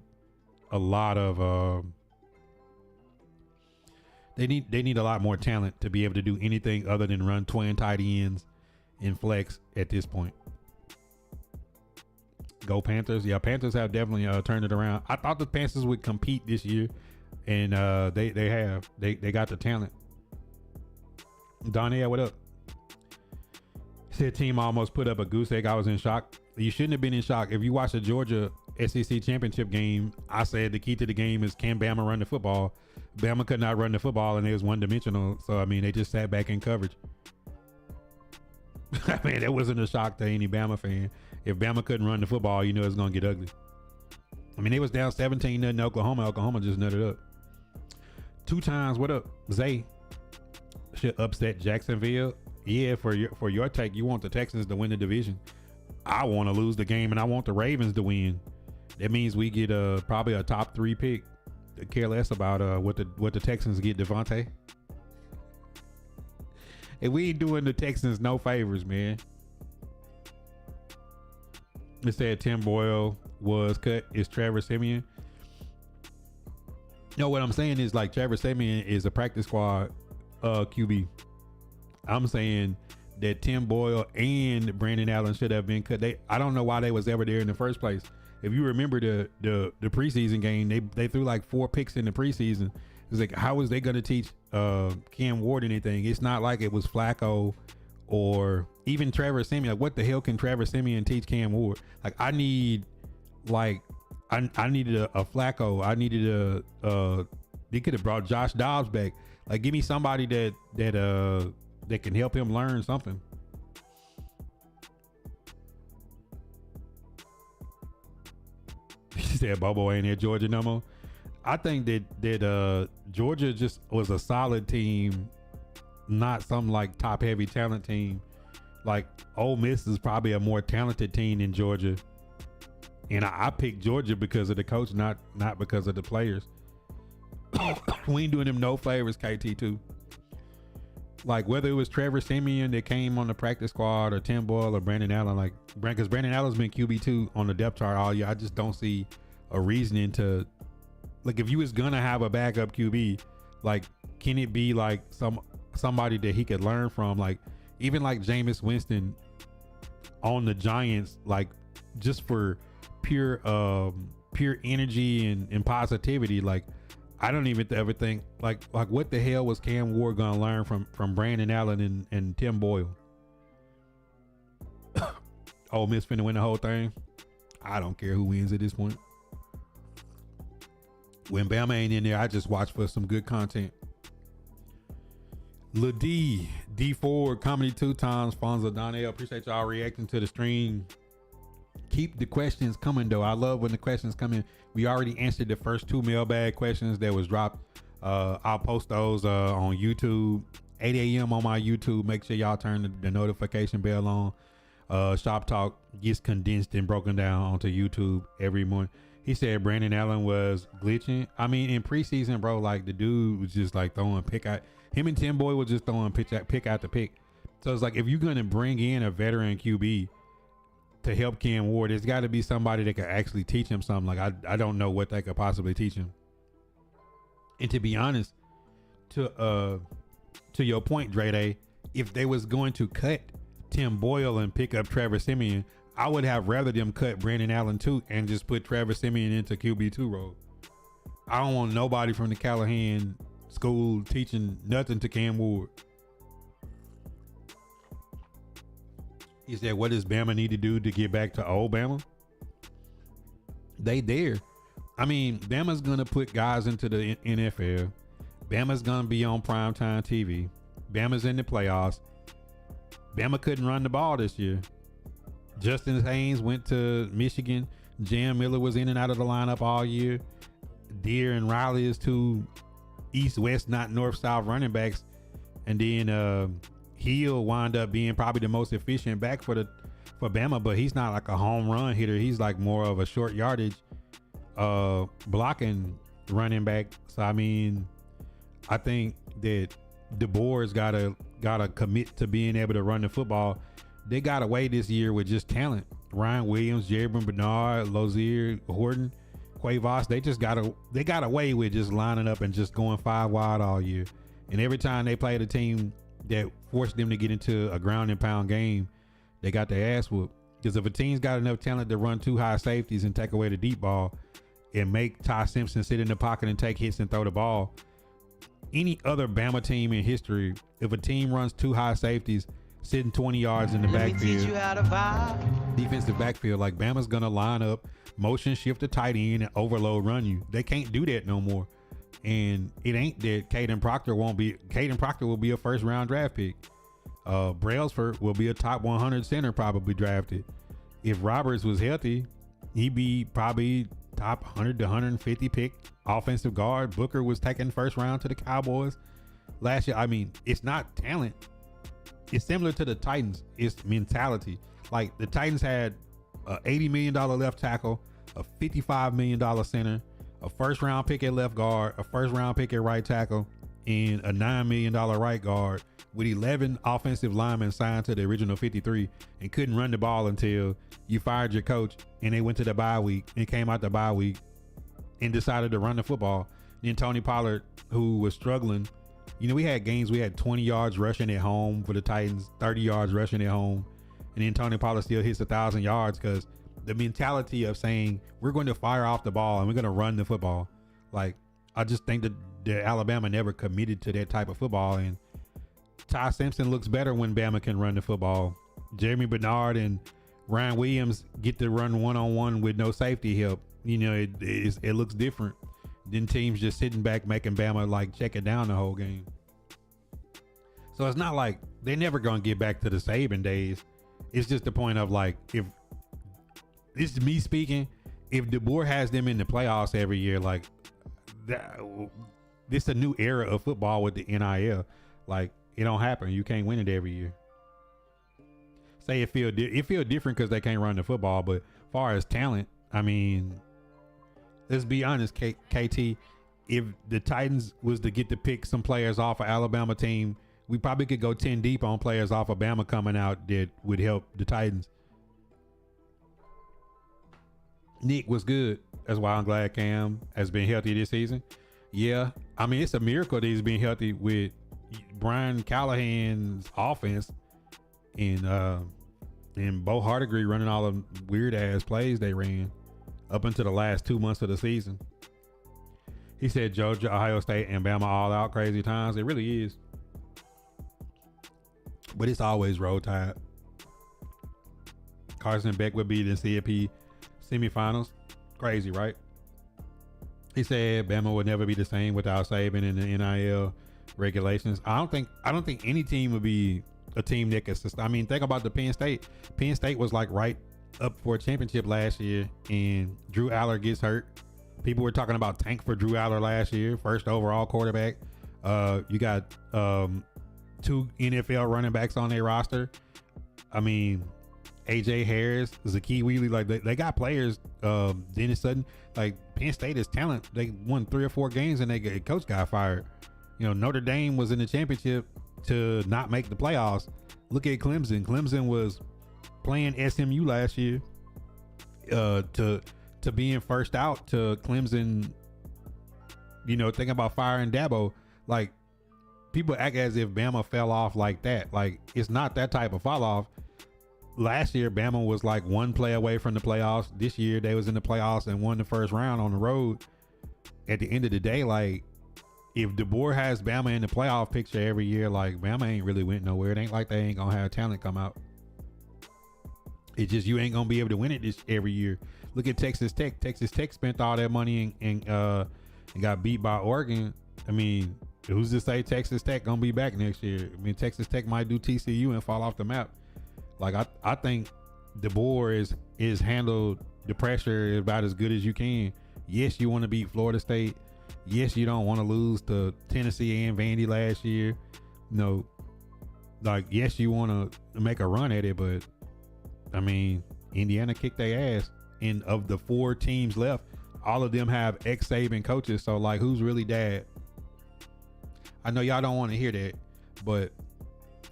a lot of they need a lot more talent to be able to do anything other than run twin tight ends in flex at this point. Go Panthers. Yeah, Panthers have definitely turned it around. I thought the Panthers would compete this year, and they have. They got the talent. Donnell, what up? Said team almost put up a goose egg. I was in shock. You shouldn't have been in shock. If you watch the Georgia SEC championship game, I said the key to the game is, can Bama run the football? Bama could not run the football, and it was one-dimensional. So, I mean, they just sat back in coverage. I mean, that wasn't a shock to any Bama fan. If Bama couldn't run the football, you know it's going to get ugly. I mean, they was down 17-0 in Oklahoma. Oklahoma just nutted up. 2 times. What up? Zay should upset Jacksonville. Yeah, for your take, you want the Texans to win the division. I want to lose the game, and I want the Ravens to win. That means we get probably a top 3 pick. I care less about what the Texans get, Devontae. And we ain't doing the Texans no favors, man. It said Tim Boyle was cut. Is Trevor Siemian? No, what I'm saying is, like, Trevor Siemian is a practice squad QB. I'm saying that Tim Boyle and Brandon Allen should have been cut. I don't know why they was ever there in the first place. If you remember the preseason game, they threw like 4 picks in the preseason. It's like, how was they going to teach Cam Ward anything? It's not like it was Flacco or even Trevor Siemian. Like, what the hell can Trevor Siemian teach Cam Ward? Like, I needed a Flacco. I needed they could have brought Josh Dobbs back. Like, give me somebody that can help him learn something. He said Bobo ain't at Georgia no more. I think that Georgia just was a solid team, not some like top heavy talent team. Like, Ole Miss is probably a more talented team than Georgia. And I picked Georgia because of the coach, not because of the players. We ain't doing them no favors, KT too. Like, whether it was Trevor Siemian that came on the practice squad, or Tim Boyle, or Brandon Allen, like, because Brandon Allen's been QB2 on the depth chart all year. I just don't see a reasoning to, like, if you was gonna have a backup QB, like, can it be like somebody that he could learn from? Like, even like Jameis Winston on the Giants, like, just for pure energy and positivity. Like, I don't even ever think like what the hell was Cam Ward gonna learn from Brandon Allen and Tim Boyle? Ole Miss finna win the whole thing. I don't care who wins at this point. When Bama ain't in there, I just watch for some good content. Lil D Ford, Comedy 2 times, Fonza Donnell. Appreciate y'all reacting to the stream. Keep the questions coming though. I love when the questions come in. We already answered the first 2 mailbag questions that was dropped. I'll post those on YouTube, 8 a.m. on my YouTube. Make sure y'all turn the notification bell on. Shop Talk gets condensed and broken down onto YouTube every morning. He said Brandon Allen was glitching. I mean, in preseason, bro, like, the dude was just like throwing pick out. Him and Tim Boy was just throwing pick out the pick. So it's like, if you're gonna bring in a veteran QB to help Cam Ward, it's got to be somebody that could actually teach him something. Like, I don't know what they could possibly teach him. And to be honest, to your point, Dre Day, if they was going to cut Tim Boyle and pick up Trevor Siemian, I would have rather them cut Brandon Allen too and just put Trevor Siemian into QB2 role. I don't want nobody from the Callahan school teaching nothing to Cam Ward. He said, what does Bama need to do to get back to old Bama? They there. I mean, Bama's going to put guys into the NFL. Bama's going to be on primetime TV. Bama's in the playoffs. Bama couldn't run the ball this year. Justin Haynes went to Michigan. Jam Miller was in and out of the lineup all year. Deere and Riley is 2 east-west, not north-south running backs. And then Hill wound up being probably the most efficient back for Bama, but he's not like a home run hitter. He's like more of a short yardage blocking running back. So I mean, I think that DeBoer's gotta commit to being able to run the football. They got away this year with just talent. Ryan Williams, Jaron Bernard, Lozier, Horton, Quay Voss. They got away with just lining up and just going 5 wide all year. And every time they played a team that forced them to get into a ground and pound game, they got their ass whooped. Because if a team's got enough talent to run 2 high safeties and take away the deep ball and make Ty Simpson sit in the pocket and take hits and throw the ball, any other Bama team in history, if a team runs 2 high safeties sitting 20 yards in the Let me backfield, teach you how to vibe. defensive backfield, like, Bama's gonna line up, motion shift the tight end, and overload run you. They can't do that no more. And it ain't that Caden Proctor will be a first round draft pick. Brailsford will be a top 100 center probably drafted. If Roberts was healthy, he'd be probably top 100 to 150 pick offensive guard. Booker was taken first round to the Cowboys last year. I mean, it's not talent. It's similar to the Titans. It's mentality. Like, the Titans had a $80 million left tackle, a $55 million center, a first round pick at left guard, a first round pick at right tackle, and a $9 million right guard, with 11 offensive linemen signed to the original 53, and couldn't run the ball until you fired your coach and they went to the bye week and came out the bye week and decided to run the football. Then Tony Pollard, who was struggling, we had games, we had 20 yards rushing at home for the Titans, 30 yards rushing at home, and then Tony Pollard still hits 1,000 yards because the mentality of saying we're going to fire off the ball and we're going to run the football. Like, I just think that Alabama never committed to that type of football, and Ty Simpson looks better when Bama can run the football. Jeremy Bernard and Ryan Williams get to run one-on-one with no safety help. You know, it looks different than teams just sitting back making Bama like check it down the whole game. So it's not like they're never going to get back to the Saban days. It's just the point of like, if this is me speaking, if DeBoer has them in the playoffs every year, like this is a new era of football with the NIL. Like it don't happen. You can't win it every year. Say it feel different because they can't run the football, but far as talent, I mean, let's be honest, KT, if the Titans was to get to pick some players off of Alabama team, we probably could go 10 deep on players off of Bama coming out that would help the Titans. Nick was good. That's why I'm glad Cam has been healthy this season. Yeah, I mean, it's a miracle that he's been healthy with Brian Callahan's offense and Bo Hardigree running all the weird ass plays they ran up until the last 2 months of the season. He said Georgia, Ohio State, and Bama all out crazy times. It really is. But it's always roll tide. Carson Beck would be the CFP semifinals. Crazy, right? He said Bama would never be the same without Saban and the NIL regulations. I don't think any team would be a team that could sustain. I mean, think about the Penn State. Penn State was like right up for a championship last year, and Drew Aller gets hurt. People were talking about tank for Drew Aller last year, first overall quarterback. You got 2 NFL running backs on their roster. I mean, AJ Harris, Zakee Wheatley, like they got players. Dennis Sutton, like Penn State is talent. They won 3 or 4 games and coach got fired. You know, Notre Dame was in the championship to not make the playoffs. Look at Clemson. Clemson was playing SMU last year to being first out to Clemson. You know, thinking about firing Dabo. Like, people act as if Bama fell off like that. Like, it's not that type of fall off. Last year, Bama was like 1 play away from the playoffs. This year, they was in the playoffs and won the first round on the road. At the end of the day, like, if DeBoer has Bama in the playoff picture every year, like, Bama ain't really went nowhere. It ain't like they ain't gonna have talent come out. It's just you ain't gonna be able to win it this every year. Look at Texas Tech. Texas Tech spent all that money and got beat by Oregon. I mean, who's to say Texas Tech gonna be back next year? I mean, Texas Tech might do TCU and fall off the map. Like, I think DeBoer is handled the pressure about as good as you can. Yes, you want to beat Florida State. Yes, you don't want to lose to Tennessee and Vandy last year. No, like, yes, you want to make a run at it, but I mean, Indiana kicked their ass. And of the 4 teams left, all of them have ex-Saban coaches. So, like, who's really dad? I know y'all don't want to hear that, but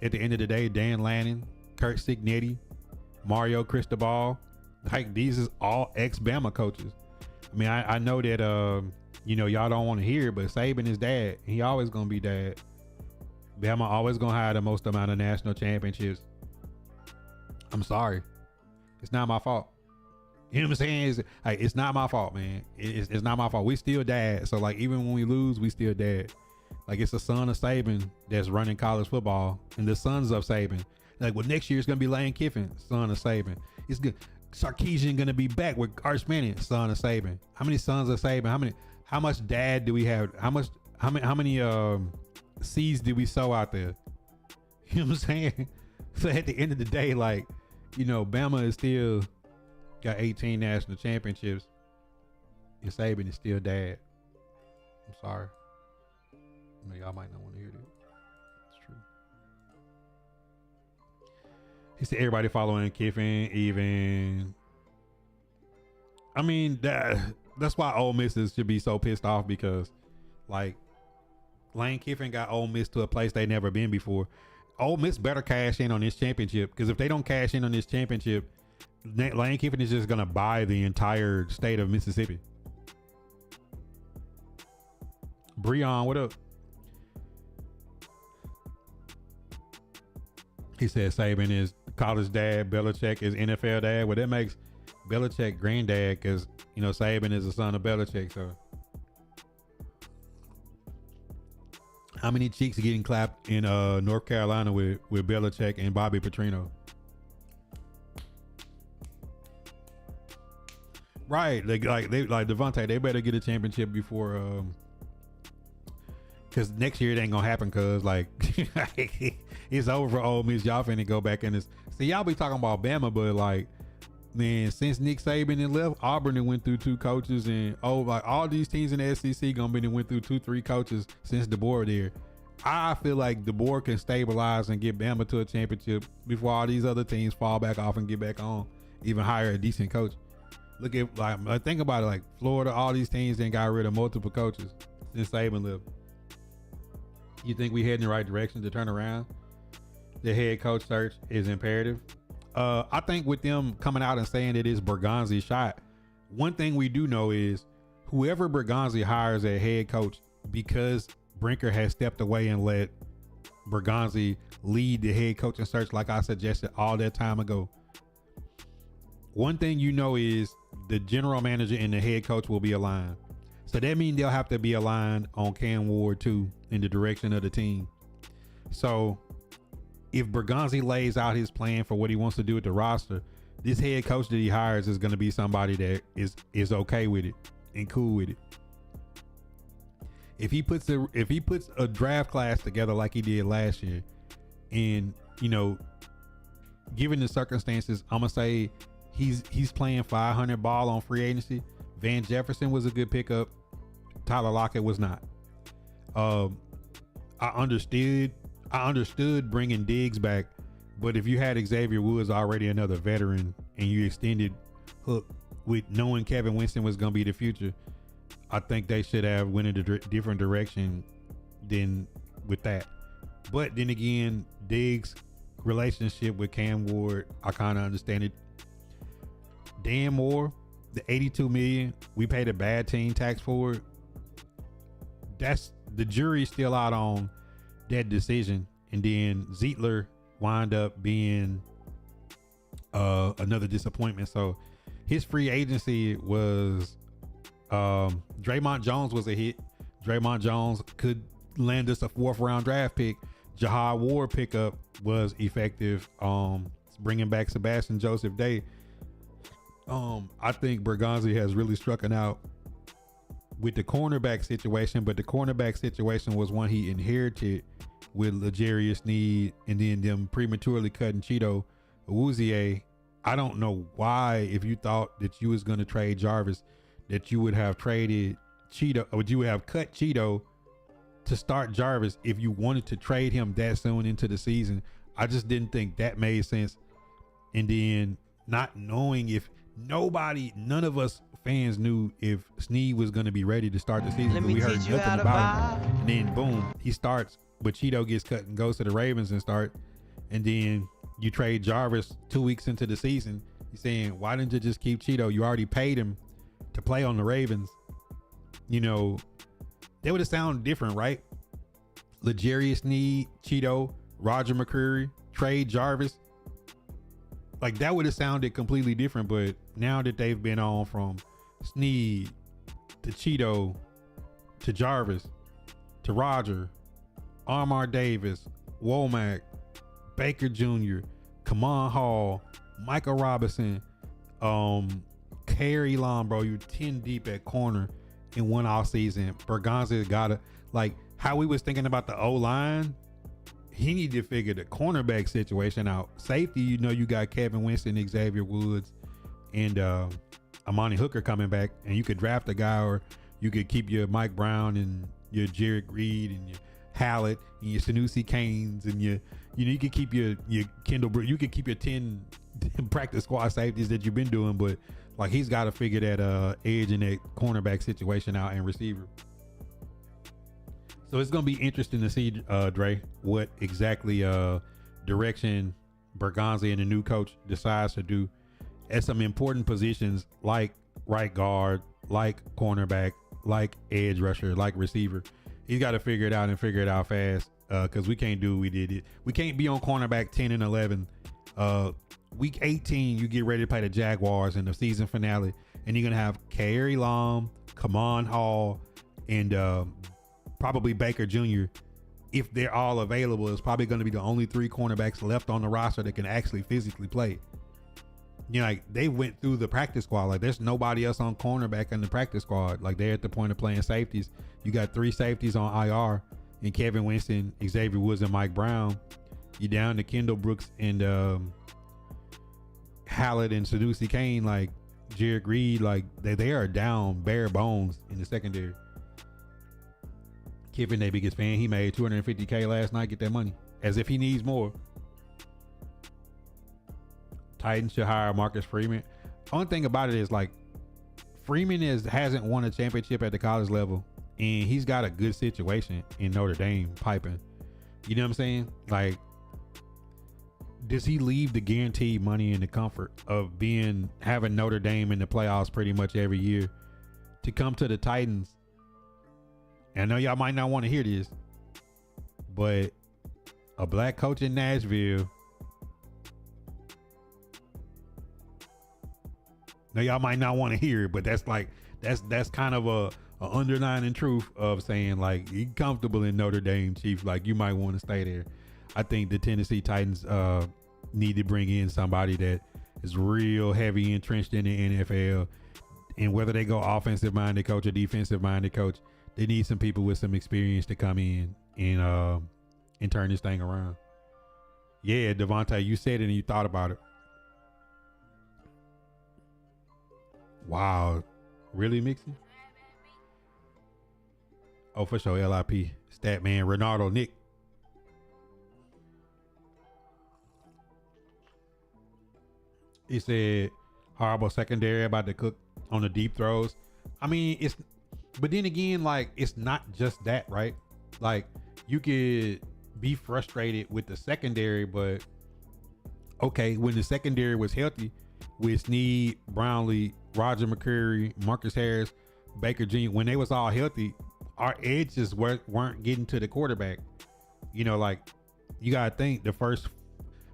at the end of the day, Dan Lanning, Kurt Signetti, Mario Cristobal, like, these is all ex-Bama coaches. I mean, I know that, you know, y'all don't want to hear it, but Saban is dad. He always going to be dad. Bama always going to have the most amount of national championships. I'm sorry. It's not my fault. You know what I'm saying? It's not my fault, man. It's not my fault. We still dad. So, like, even when we lose, we still dad. Like, it's the son of Saban that's running college football, and the sons of Saban. Like, well, next year it's gonna be Lane Kiffin, son of Saban. It's good. Sarkisian gonna be back with Arch Manning, son of Saban. How many sons of Saban? How much dad do we have? How many seeds did we sow out there? You know what I'm saying? So at the end of the day, like, you know, Bama is still got 18 national championships, and Saban is still dad. I'm sorry. I know y'all might not want to hear that. It's true. He said everybody following Kiffin, even. I mean, that's why Ole Miss should be so pissed off, because, like, Lane Kiffin got Ole Miss to a place they never been before. Ole Miss better cash in on this championship, because if they don't cash in on this championship, Lane Kiffin is just gonna buy the entire state of Mississippi. Breon, what up? He said Saban is college dad, Belichick is NFL dad. Well, that makes Belichick granddad, because, you know, Saban is the son of Belichick. So How many cheeks getting clapped in North Carolina with Belichick and Bobby Petrino? Right, like Devontae, they better get a championship before because next year it ain't gonna happen because like it's over for Ole Miss. Y'all finna go back in this. See, y'all be talking about Bama, but like, man, since Nick Saban and left, Auburn and went through 2 coaches, and like all these teams in the SEC gonna be went through 2-3 coaches since DeBoer there. I feel like DeBoer can stabilize and get Bama to a championship before all these other teams fall back off and get back on, even hire a decent coach. Look at like think about it, like Florida, all these teams then got rid of multiple coaches since Saban left. You think we head in the right direction to turn around? The head coach search is imperative. I think with them coming out and saying that it's Borgonzi's shot, one thing we do know is whoever Borgonzi hires as head coach, because Brinker has stepped away and let Borgonzi lead the head coaching search like I suggested all that time ago. One thing you know is the general manager and the head coach will be aligned. So that means they'll have to be aligned on Cam Ward too in the direction of the team. So if Borgonzi lays out his plan for what he wants to do with the roster, this head coach that he hires is going to be somebody that is okay with it and cool with it. If he puts a draft class together like he did last year, and you know, given the circumstances, I'm gonna say he's playing 500 ball on free agency. Van Jefferson was a good pickup. Tyler Lockett was not. I understood bringing Diggs back, but if you had Xavier Woods already another veteran and you extended Hook with knowing Kevin Winston was going to be the future, I think they should have went in a different direction than with that. But then again, Diggs' relationship with Cam Ward, I kind of understand it. Dan Moore, the $82 million, we paid a bad team tax for it. That's the jury's still out on that decision. And then Zietler wind up being another disappointment. So his free agency was Draymond Jones was a hit. Draymond Jones could land us a 4th round draft pick. Jahad Ward pickup was effective. Bringing back Sebastian Joseph Day. I think Borgonzi has really struck out with the cornerback situation, but the cornerback situation was one he inherited with L'Jarius Sneed and then them prematurely cutting Cheeto Awuzie. I don't know why, if you thought that you was going to trade Jarvis, that you would have traded Cheeto, or you would have cut Cheeto to start Jarvis if you wanted to trade him that soon into the season. I just didn't think that made sense. And then not knowing if none of us fans knew if Sneed was going to be ready to start the season. We heard nothing about him. And then boom, he starts, but Cheeto gets cut and goes to the Ravens and start. And then you trade Jarvis 2 weeks into the season. You're saying, why didn't you just keep Cheeto? You already paid him to play on the Ravens. You know, that would have sounded different, right? L'Jarius Sneed, Cheeto, Roger McCreary, trade Jarvis. Like that would have sounded completely different, but now that they've been on from Sneed to Cheeto to Jarvis to Roger, Armar Davis, Womack, Baker Jr., Kamon Hall, Michael Robinson, Kerry Long, bro, you're 10 deep at corner in one off season. Borgonzi's gotta, like how we was thinking about the O-line, he need to figure the cornerback situation out. Safety, you know, you got Kevin Winston, Xavier Woods, and Amani Hooker coming back, and you could draft a guy, or you could keep your Mike Brown and your Jarek Reed and your Hallett and your Sanusi Canes and you could keep your Kendall. You could keep your 10 practice squad safeties that you've been doing, but like he's got to figure that edge and that cornerback situation out and receiver. So it's gonna be interesting to see, Dre, what exactly direction Borgonzi and the new coach decides to do at some important positions like right guard, like cornerback, like edge rusher, like receiver. He's got to figure it out and figure it out fast, because we can't do what we did. We can't be on cornerback 10 and 11. Week 18, you get ready to play the Jaguars in the season finale, and you're gonna have Kerry Long, Kamon Hall, and probably Baker Jr. if they're all available, is probably going to be the only 3 cornerbacks left on the roster that can actually physically play. You know, like they went through the practice squad. Like there's nobody else on cornerback in the practice squad. Like they're at the point of playing safeties. You got 3 safeties on IR and Kevin Winston, Xavier Woods, and Mike Brown. You down to Kendall Brooks and Hallett and Sadusi Kane. Like Jared Reed, like they are down bare bones in the secondary. Kiffin, their biggest fan, he made $250K last night. Get that money as if he needs more. Titans should hire Marcus Freeman. Only thing about it is like Freeman hasn't won a championship at the college level, and he's got a good situation in Notre Dame piping. You know what I'm saying? Like, does he leave the guaranteed money and the comfort of having Notre Dame in the playoffs pretty much every year to come to the Titans? And I know y'all might not want to hear this, but a black coach in Nashville. Now y'all might not want to hear it, but that's kind of a underlying truth of saying like you comfortable in Notre Dame, Chief. Like you might want to stay there. I think the Tennessee Titans need to bring in somebody that is real heavy entrenched in the NFL, and whether they go offensive minded coach or defensive minded coach, they need some people with some experience to come in and turn this thing around. Yeah, Devontae, you said it and you thought about it. Wow. Really, Mixie? Oh, for sure. LIP. Statman. Renardo Nick. He said horrible secondary about to cook on the deep throws. I mean, but then again, like, it's not just that, right? Like, you could be frustrated with the secondary, but okay, when the secondary was healthy with Snead, Brownlee, Roger McCreary, Marcus Harris, Baker Jr., when they was all healthy, our edges weren't getting to the quarterback. You know, like, you gotta think the first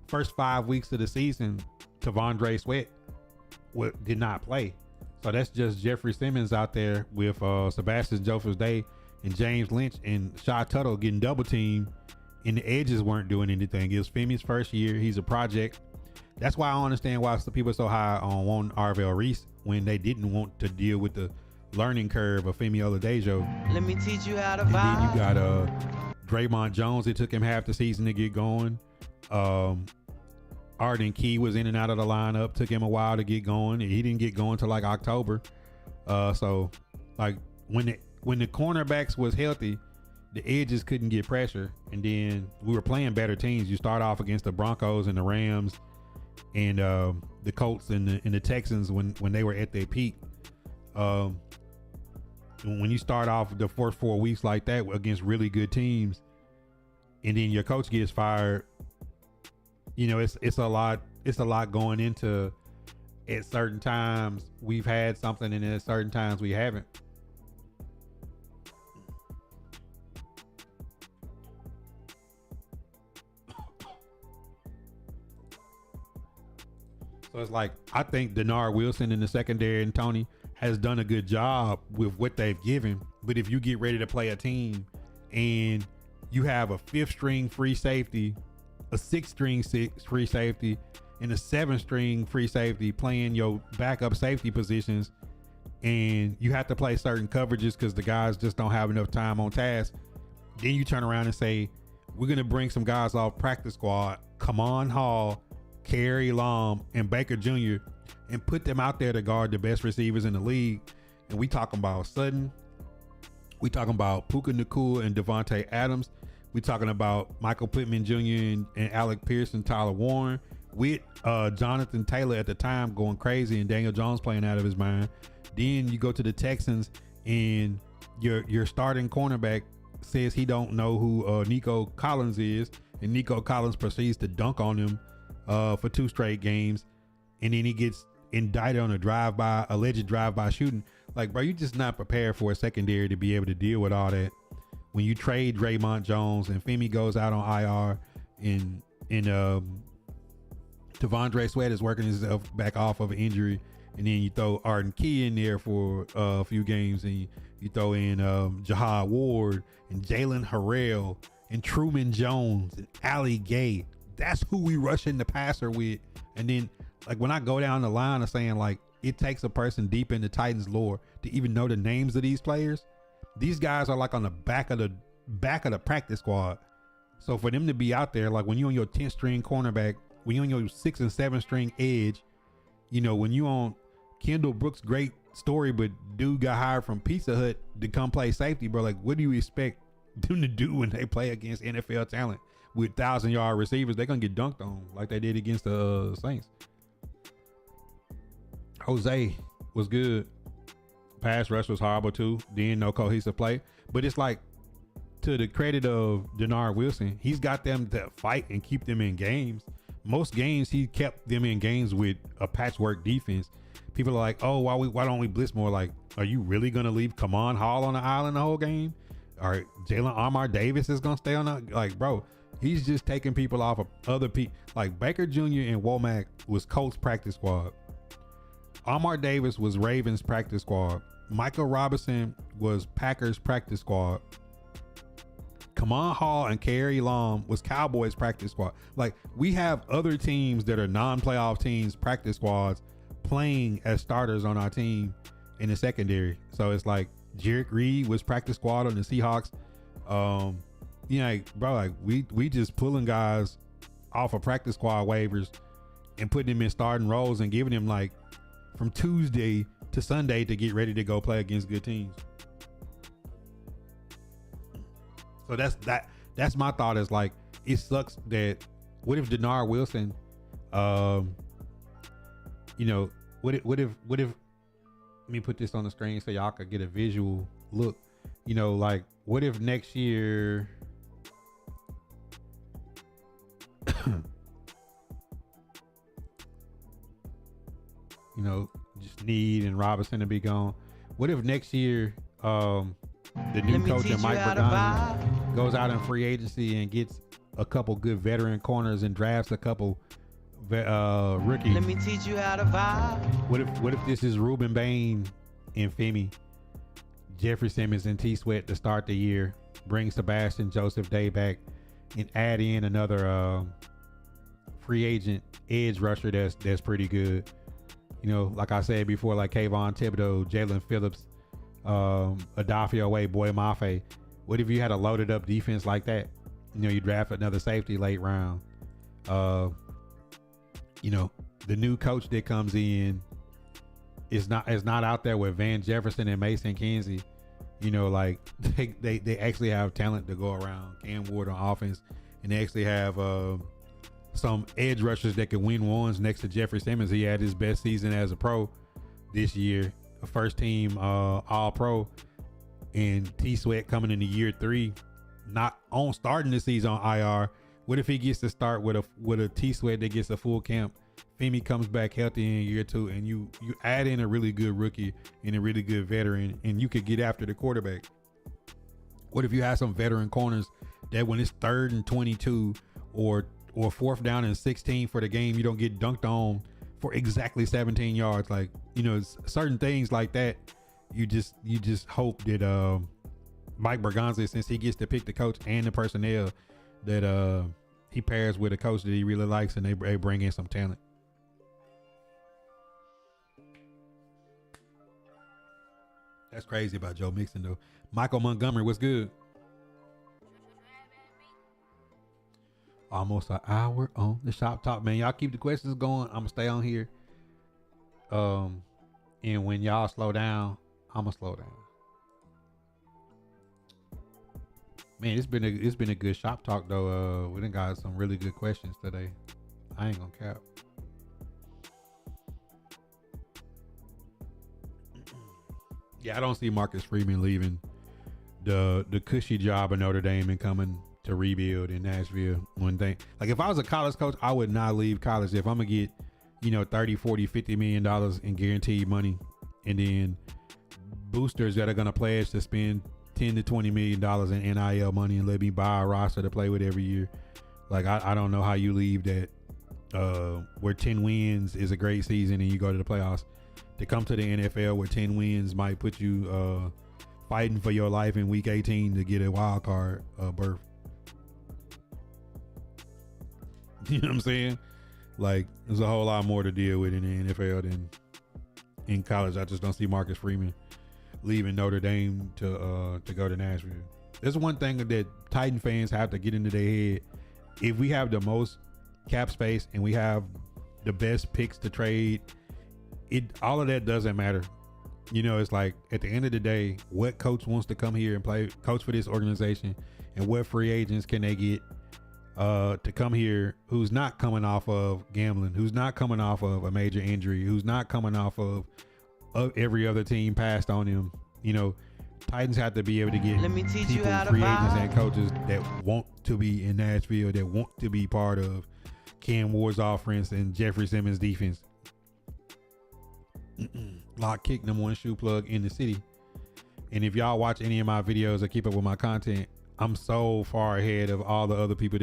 5 weeks of the season, Tavondre Sweat did not play. So that's just Jeffrey Simmons out there with Sebastian Joseph-Day and James Lynch and Shy Tuttle getting double teamed, and the edges weren't doing anything. It was Femi's first year. He's a project. That's why I understand why some people are so high on one Arvell Reese when they didn't want to deal with the learning curve of Femi Oladejo. Let me teach you how to And vibe. then you got Draymond Jones. It took him half the season to get going. Arden Key was in and out of the lineup. Took him a while to get going. He didn't get going till like October. So like when the cornerbacks was healthy, the edges couldn't get pressure. And then we were playing better teams. You start off against the Broncos and the Rams and the Colts and the Texans when they were at their peak. When you start off the first 4 weeks like that against really good teams, and then your coach gets fired, you know, it's a lot going into. At certain times we've had something, and at certain times we haven't. So it's like, I think Denard Wilson in the secondary and Tony has done a good job with what they've given. But if you get ready to play a team and you have a 5th string free safety, a 6th string free safety, and a 7th string free safety playing your backup safety positions, and you have to play certain coverages because the guys just don't have enough time on task, then you turn around and say, we're going to bring some guys off practice squad, Kamon Hall, Kerry Long, and Baker Jr., and put them out there to guard the best receivers in the league. And we talking about Sutton, we talking about Puka Nacua and Devontae Adams, we talking about Michael Pittman Jr. and Alec Pearson, Tyler Warren, with Jonathan Taylor at the time going crazy and Daniel Jones playing out of his mind. Then you go to the Texans and your starting cornerback says he don't know who Nico Collins is, and Nico Collins proceeds to dunk on him for 2 straight games, and then he gets indicted on a alleged drive-by shooting. Like, bro, you just not prepared for a secondary to be able to deal with all that. When you trade Draymond Jones and Femi goes out on IR, and Tavondre Sweat is working himself back off of an injury, and then you throw Arden Key in there for a few games, and you throw in Jahad Ward and Jalen Harrell and Truman Jones and Ali Gay. That's who we rushing the passer with. And then like when I go down the line of saying like it takes a person deep in the Titans lore to even know the names of these players. These guys are like on the back of the practice squad. So for them to be out there, like when you on your 10th string cornerback, when you on your 6th and 7th string edge, you know, when you on Kendall Brooks, great story, but dude got hired from Pizza Hut to come play safety, bro. Like, what do you expect them to do when they play against NFL talent with 1,000-yard receivers? They're gonna get dunked on like they did against the Saints. Jose was good. Pass rush was horrible too. Then no cohesive play. But it's like, to the credit of Denard Wilson, he's got them to fight and keep them in games. Most games he kept them in games with a patchwork defense. People are like, oh, why don't we blitz more? Like, are you really gonna leave Kamon Hall on the island the whole game? Or Jalen Armour Davis is gonna stay on the, like, bro, he's just taking people off of other people. Like Baker Jr. and Womack was Colts practice squad. Armour Davis was Ravens practice squad. Michael Robinson was Packers practice squad. Kamon Hall and Kerry Long was Cowboys practice squad. Like, we have other teams that are non-playoff teams practice squads playing as starters on our team in the secondary. So it's like Jarek Reed was practice squad on the Seahawks. You know, like, bro, like we just pulling guys off of practice squad waivers and putting them in starting roles and giving them like from Tuesday to Sunday to get ready to go play against good teams. So that's my thought, is like, it sucks that, what if Denard Wilson, you know, what if let me put this on the screen so y'all could get a visual look, you know, like, what if next year you know, just Need and Robinson to be gone. What if next year the new coach and Mike Borgonzi goes out in free agency and gets a couple good veteran corners and drafts a couple rookies? Let me teach you how to vibe. What if this is Ruben Bain and Femi, Jeffrey Simmons and T Sweat to start the year, bring Sebastian Joseph Day back, and add in another free agent edge rusher that's pretty good. You know, like I said before, like Kayvon Thibodeau, Jalen Phillips, Adafio Way, Boy Mafe. What if you had a loaded up defense like that? You know, you draft another safety late round. You know, the new coach that comes in is not out there with Van Jefferson and Mason Kinsey. You know, like they actually have talent to go around Cam Ward on offense, and they actually have some edge rushers that can win ones next to Jeffrey Simmons. He had his best season as a pro this year, a first team all pro, and T Sweat coming into year 3, not on starting the season on IR. What if he gets to start with a T Sweat that gets a full camp? Femi comes back healthy in year 2, and you add in a really good rookie and a really good veteran, and you could get after the quarterback. What if you have some veteran corners that when it's 3rd and 22 or 4th down and 16 for the game, you don't get dunked on for exactly 17 yards? Like, you know, certain things like that. You just hope that Mike Borgonzi, since he gets to pick the coach and the personnel, that he pairs with a coach that he really likes, and they bring in some talent. That's crazy about Joe Mixon though. Michael Montgomery, what's good? Almost an hour on the Shop Talk, man. Y'all keep the questions going. I'm gonna stay on here. And when y'all slow down, I'm gonna slow down. Man, it's been a good Shop Talk though. We done got some really good questions today. I ain't gonna cap. Yeah, I don't see Marcus Freeman leaving the cushy job of Notre Dame and coming to rebuild in Nashville. One thing, like, if I was a college coach, I would not leave college. If I'm gonna get, you know, 30, 40, 50 million dollars in guaranteed money, and then boosters that are gonna pledge to spend 10 to 20 million dollars in NIL money and let me buy a roster to play with every year. Like, I don't know how you leave that where 10 wins is a great season and you go to the playoffs, to come to the NFL where 10 wins might put you fighting for your life in week 18 to get a wild card berth. You know what I'm saying? Like, there's a whole lot more to deal with in the NFL than in college. I just don't see Marcus Freeman leaving Notre Dame to go to Nashville. There's one thing that Titan fans have to get into their head. If we have the most cap space and we have the best picks to trade, all of that doesn't matter. You know, it's like at the end of the day, what coach wants to come here and coach for this organization, and what free agents can they get to come here who's not coming off of gambling, who's not coming off of a major injury, who's not coming off of every other team passed on him. You know, Titans have to be able to get Let me teach you people, how to free agents and vibe. coaches that want to be in Nashville, that want to be part of Cam Ward's offense and Jeffrey Simmons' defense. Lock kick number one shoe plug in the city. And if y'all watch any of my videos or keep up with my content, I'm so far ahead of all the other people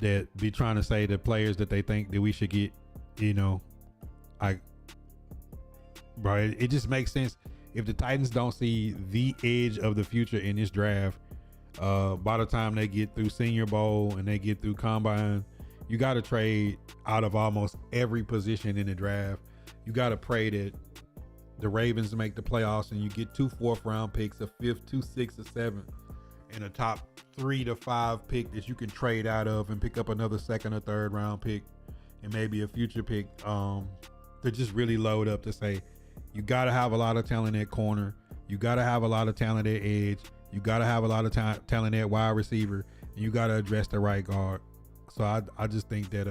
that be trying to say the players that they think that we should get. You know, it just makes sense. If the Titans don't see the edge of the future in this draft, by the time they get through Senior Bowl and they get through Combine, you got to trade out of almost every position in the draft. You got to pray that the Ravens make the playoffs and you get 2 4th-round picks, a 5th, 2 6th, a 7th, and a top 3 to 5 pick that you can trade out of and pick up another 2nd or 3rd round pick and maybe a future pick to just really load up to say, you got to have a lot of talent at corner. You got to have a lot of talent at edge. You got to have a lot of talent at wide receiver. And you got to address the right guard. So I just think that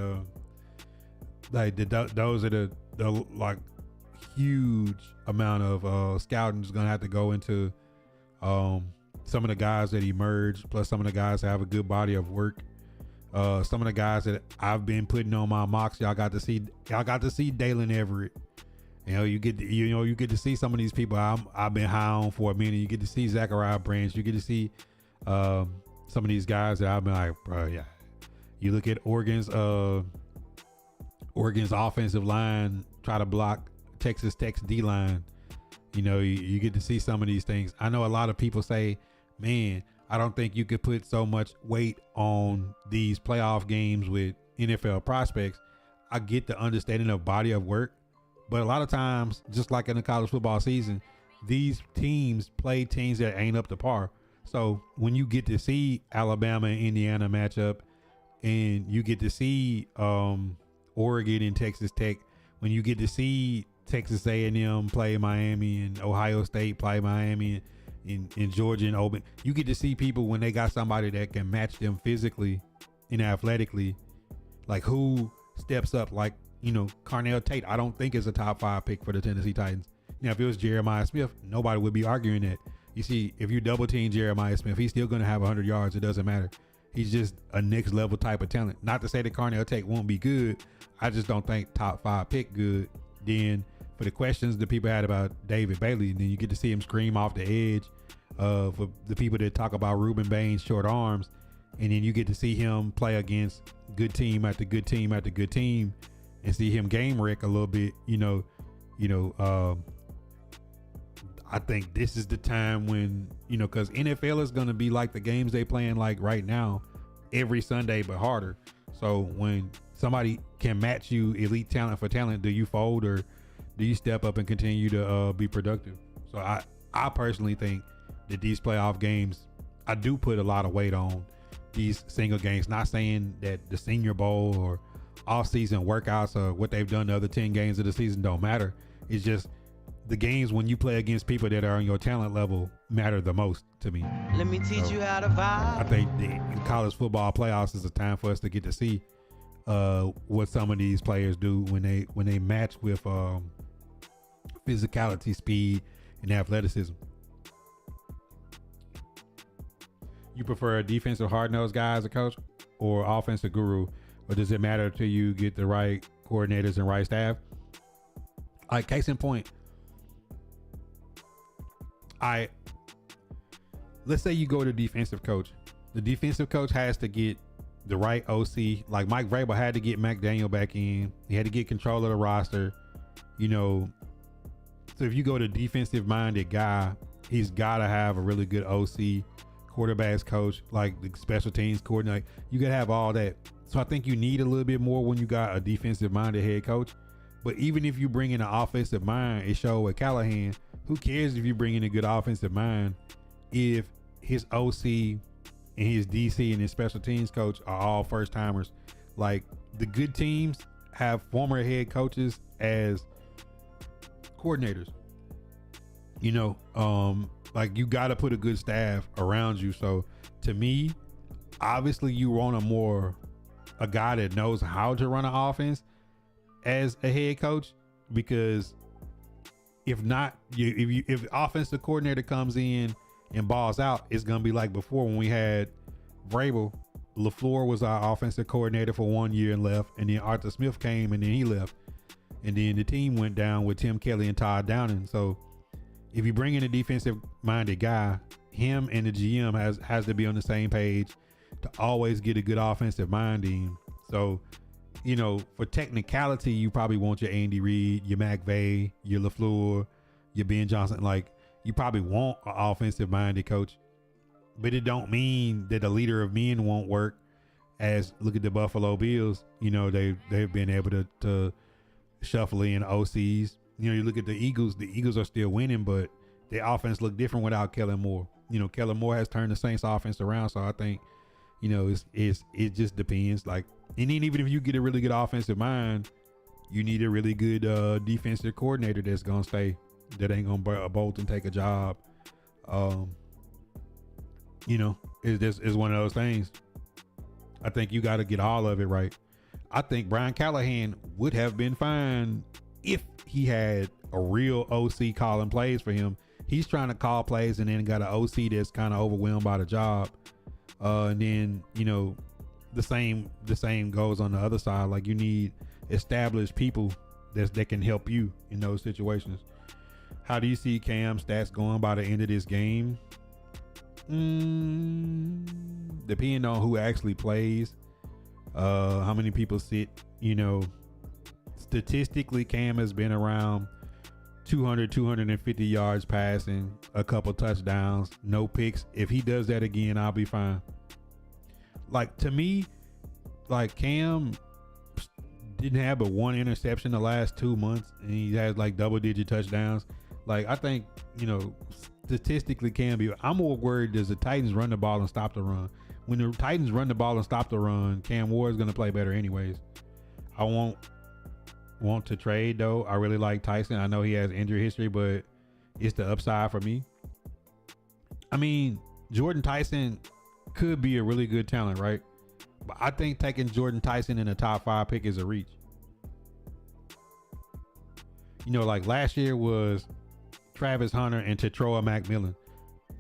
those are the like huge amount of scouting is going to have to go into some of the guys that emerge, plus some of the guys that have a good body of work. Some of the guys that I've been putting on my mocks, y'all got to see Dalen Everett. You know, you get to see some of these people I've been high on for a minute. You get to see Zachariah Branch. You get to see some of these guys that I've been like, bro, yeah. You look at Oregon's offensive line try to block Texas Tech's D line. You know, you get to see some of these things. I know a lot of people say, man, I don't think you could put so much weight on these playoff games with NFL prospects. I get the understanding of body of work, but a lot of times, just like in the college football season, these teams play teams that ain't up to par. So when you get to see Alabama and Indiana match up, and you get to see Oregon and Texas Tech, when you get to see Texas A&M play Miami and Ohio State play Miami and Georgia and Auburn, you get to see people when they got somebody that can match them physically and athletically, like who steps up. Like, you know, Carnell Tate, I don't think is a top 5 pick for the Tennessee Titans. Now, if it was Jeremiah Smith, nobody would be arguing that. You see, if you double team Jeremiah Smith, he's still going to have 100 yards. It doesn't matter. He's just a next level type of talent. Not to say that Carnell Tate won't be good. I just don't think top 5 pick good. Then for the questions that people had about David Bailey, and then you get to see him scream off the edge for the people that talk about Reuben Baines' short arms. And then you get to see him play against good team after good team after good team and see him game wreck a little bit. I think this is the time when, because NFL is going to be like the games they playing like right now every Sunday, but harder. So when somebody can match you elite talent for talent, do you fold or do you step up and continue to be productive? So I personally think that these playoff games, I do put a lot of weight on these single games. Not saying that the Senior Bowl or off-season workouts or what they've done the other 10 games of the season don't matter. It's just the games when you play against people that are on your talent level matter the most to me. Let me teach you how to vibe. I think the college football playoffs is a time for us to get to see what some of these players do when they match with physicality, speed, and athleticism. You prefer a defensive hard-nosed guy as a coach or offensive guru, or does it matter to you get the right coordinators and right staff? Like, case in point, let's say you go to defensive coach. The defensive coach has to get the right OC. Like Mike Vrabel had to get McDaniel back in. He had to get control of the roster. So if you go to defensive minded guy, he's got to have a really good OC quarterbacks coach, like the special teams coordinator. You could have all that. So I think you need a little bit more when you got a defensive minded head coach. But even if you bring in an offensive mind, it showed with Callahan. Who cares if you bring in a good offensive mind if his OC and his DC and his special teams coach are all first timers? Like, the good teams have former head coaches as coordinators. You know, like, you got to put a good staff around you. So to me, obviously you want a guy that knows how to run an offense as a head coach, because if not, if offensive coordinator comes in and balls out, it's gonna be like before when we had Vrabel. LaFleur was our offensive coordinator for 1 year and left, and then Arthur Smith came and then he left, and then the team went down with Tim Kelly and Todd Downing. So if you bring in a defensive minded guy, him and the GM has to be on the same page to always get a good offensive mind in. So, you know, for technicality, you probably want your Andy Reid, your McVay, your LaFleur, your Ben Johnson. Like, you probably want an offensive minded coach, but it don't mean that the leader of men won't work. As look at the Buffalo Bills, you know, they've been able to shuffle in OCs. You know, you look at the Eagles are still winning, but their offense look different without Kellen Moore. You know, Kellen Moore has turned the Saints offense around. So I think, you know, it just depends. Like, and then even if you get a really good offensive mind, you need a really good defensive coordinator that's gonna stay, that ain't gonna bolt and take a job. You know, it's one of those things. I think you got to get all of it right. I think Brian Callahan would have been fine if he had a real OC calling plays for him. He's trying to call plays and then got an OC that's kind of overwhelmed by the job. And then, you know, the same goes on the other side. Like, you need established people that can help you in those situations. How do you see Cam's stats going by the end of this game? Depending on who actually plays, how many people sit, you know, statistically Cam has been around 250 yards passing, a couple touchdowns, no picks. If he does that again, I'll be fine. Like, to me, like, Cam didn't have but one interception the last 2 months, and he has like double-digit touchdowns. Like, I think, you know, statistically Cam be. I'm more worried does the Titans run the ball and stop the run. When the Titans run the ball and stop the run, Cam Ward is going to play better anyways. I won't want to trade though. I really like Tyson. I know he has injury history, but it's the upside for me. I mean, Jordan Tyson could be a really good talent, right? But I think taking Jordan Tyson in a top 5 pick is a reach. You know, like last year was Travis Hunter and Tetroa McMillan.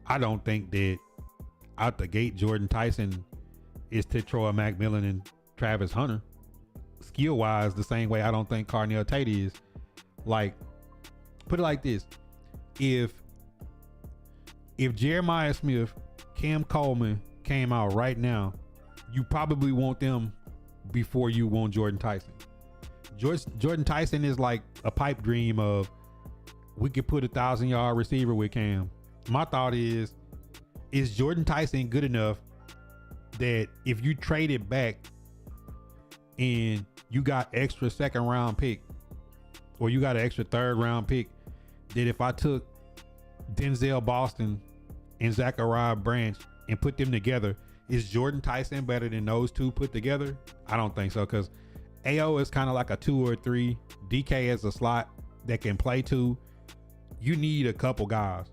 I don't think that out the gate Jordan Tyson is Tetroa McMillan and Travis Hunter. Skill wise, the same way I don't think Carnell Tate is. Like, put it like this. If Jeremiah Smith, Cam Coleman came out right now, you probably want them before you want Jordan Tyson. Jordan Tyson is like a pipe dream of, we could put 1,000-yard receiver with Cam. My thought is Jordan Tyson good enough that if you trade it back and you got extra second round pick, or you got an extra third round pick, that if I took Denzel Boston and Zachariah Branch and put them together, is Jordan Tyson better than those two put together? I don't think so, because AO is kind of like a 2 or 3. DK as a slot that can play 2. You need a couple guys.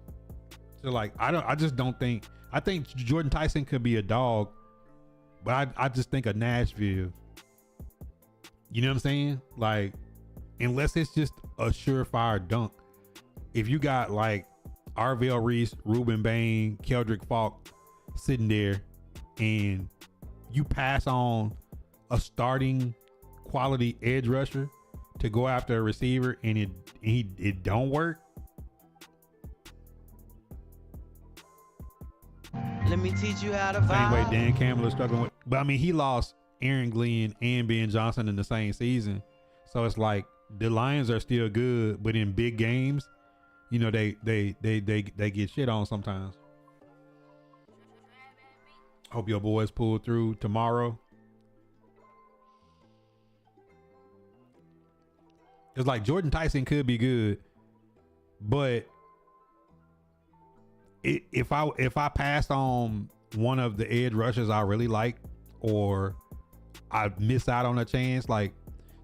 So like, I just don't think, I think Jordan Tyson could be a dog, but I just think of Nashville. You know what I'm saying? Like, unless it's just a surefire dunk. If you got like Arvell Reese, Ruben Bain, Keldrick Falk sitting there, and you pass on a starting quality edge rusher to go after a receiver, and it don't work. Let me teach you how to Same way vibe. Dan Campbell is struggling with, but I mean, he lost Aaron Glenn and Ben Johnson in the same season, so it's like the Lions are still good, but in big games, you know, they get shit on sometimes. Hope your boys pull through tomorrow. It's like Jordan Tyson could be good, but if I passed on one of the edge rushers I really like, or I miss out on a chance, like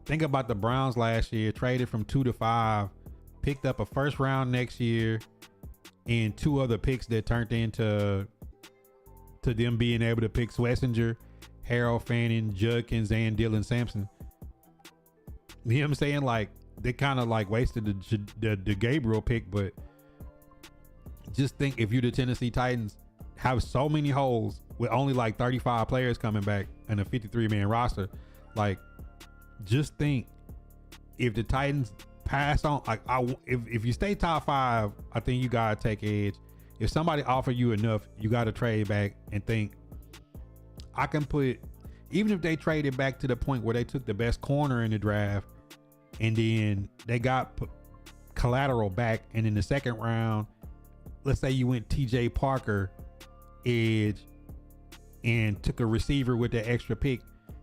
think about the Browns last year, traded from 2 to 5, picked up a first round next year, and 2 other picks that turned into them being able to pick Schlesinger, Harold Fanning, Judkins, and Dylan Sampson. You know what I'm saying? Like they kind of like wasted the Gabriel pick, but just think if you're the Tennessee Titans, have so many holes with only like 35 players coming back and a 53-man roster. Like, just think if the Titans pass on, like if you stay top 5, I think you gotta take edge. If somebody offer you enough, you gotta trade back and think, I can put, even if they traded back to the point where they took the best corner in the draft and then they got collateral back, and in the second round, let's say you went TJ Parker edge and took a receiver with that extra pick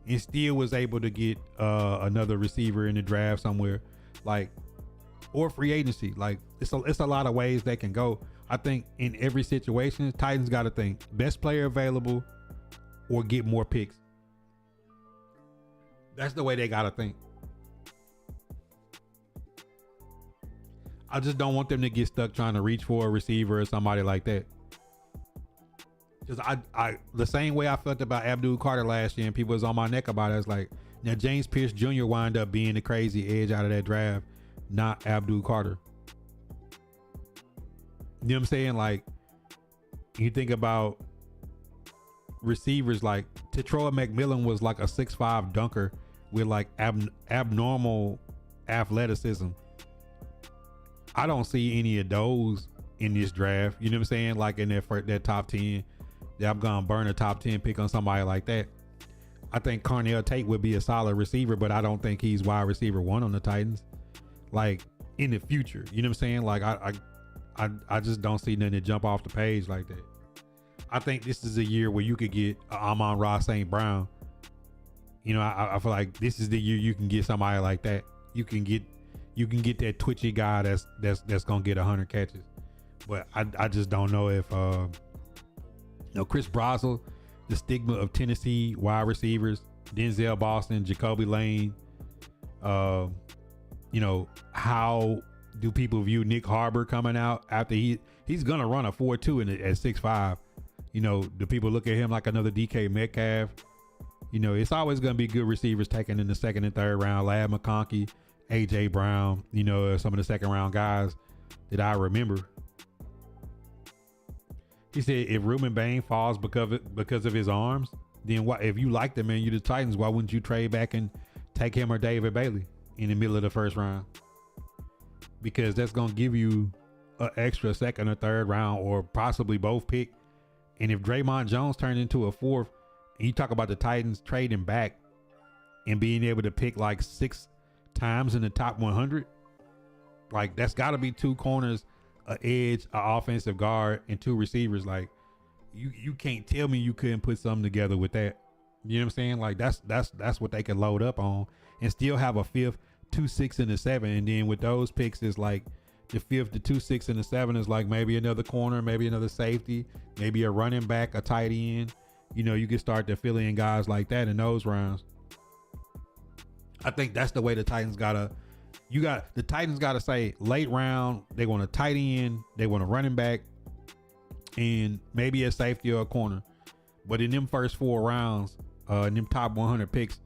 and still was able to get another receiver in the draft somewhere, like, or free agency. Like it's a lot of ways they can go. I think in every situation, Titans got to think best player available or get more picks. That's the way they got to think. I just don't want them to get stuck trying to reach for a receiver or somebody like that. Because I the same way I felt about Abdul Carter last year and people was on my neck about it. It's like, now James Pierce Jr. wind up being the crazy edge out of that draft, not Abdul Carter. You know what I'm saying? Like, you think about receivers, like Tetroy McMillan was like a 6'5" dunker with like abnormal athleticism. I don't see any of those in this draft. You know what I'm saying? Like in that top 10, that I'm gonna burn a top 10 pick on somebody like that. I think Carnell Tate would be a solid receiver, but I don't think he's wide receiver 1 on the Titans. Like in the future, you know what I'm saying? Like I just don't see nothing to jump off the page like that. I think this is a year where you could get Amon-Ra St. Brown. You know, I feel like this is the year you can get somebody like that. You can get that twitchy guy that's gonna get 100 catches. But I just don't know if Chris Boswell, the stigma of Tennessee wide receivers, Denzel Boston, Jacoby Lane. How do people view Nick Harbor coming out after he's gonna run a 4.2 at 6'5"? You know, do people look at him like another DK Metcalf? You know, it's always gonna be good receivers taken in the second and third round. Lad McConkey, AJ Brown, you know, some of the second round guys that I remember. He said if Ruben Bain falls because of his arms, then why, if you like them and you're the Titans, why wouldn't you trade back and take him or David Bailey in the middle of the first round? Because that's gonna give you an extra second or third round, or possibly both pick. And if Draymond Jones turned into a 4th, and you talk about the Titans trading back and being able to pick like 6 times in the top 100, like that's got to be 2 corners, an edge, an offensive guard, and 2 receivers. Like you can't tell me you couldn't put something together with that. You know what I'm saying? Like that's what they can load up on and still have a 5th, 2, 6, and a 7. And then with those picks, it's like the 5th, the 2, 6, and the 7 is like maybe another corner, maybe another safety, maybe a running back, a tight end. You know, you can start to fill in guys like that in those rounds. I think that's the way the Titans gotta say late round, they want a tight end, they want a running back, and maybe a safety or a corner. But in them first 4 rounds, in them top 100 picks,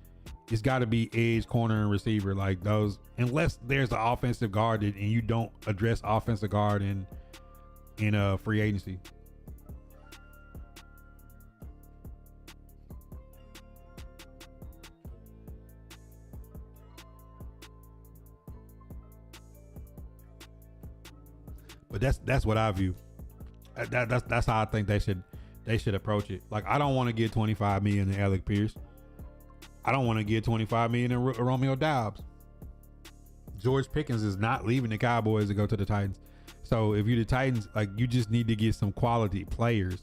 it's got to be edge, corner, and receiver, like those, unless there's an offensive guard and you don't address offensive guard in free agency. But that's what I view. That's how I think they should approach it. Like, I don't want to give $25 million to Alec Pierce. I don't want to give $25 million to Romeo Doubs. George Pickens is not leaving the Cowboys to go to the Titans. So if you're the Titans, like, you just need to get some quality players.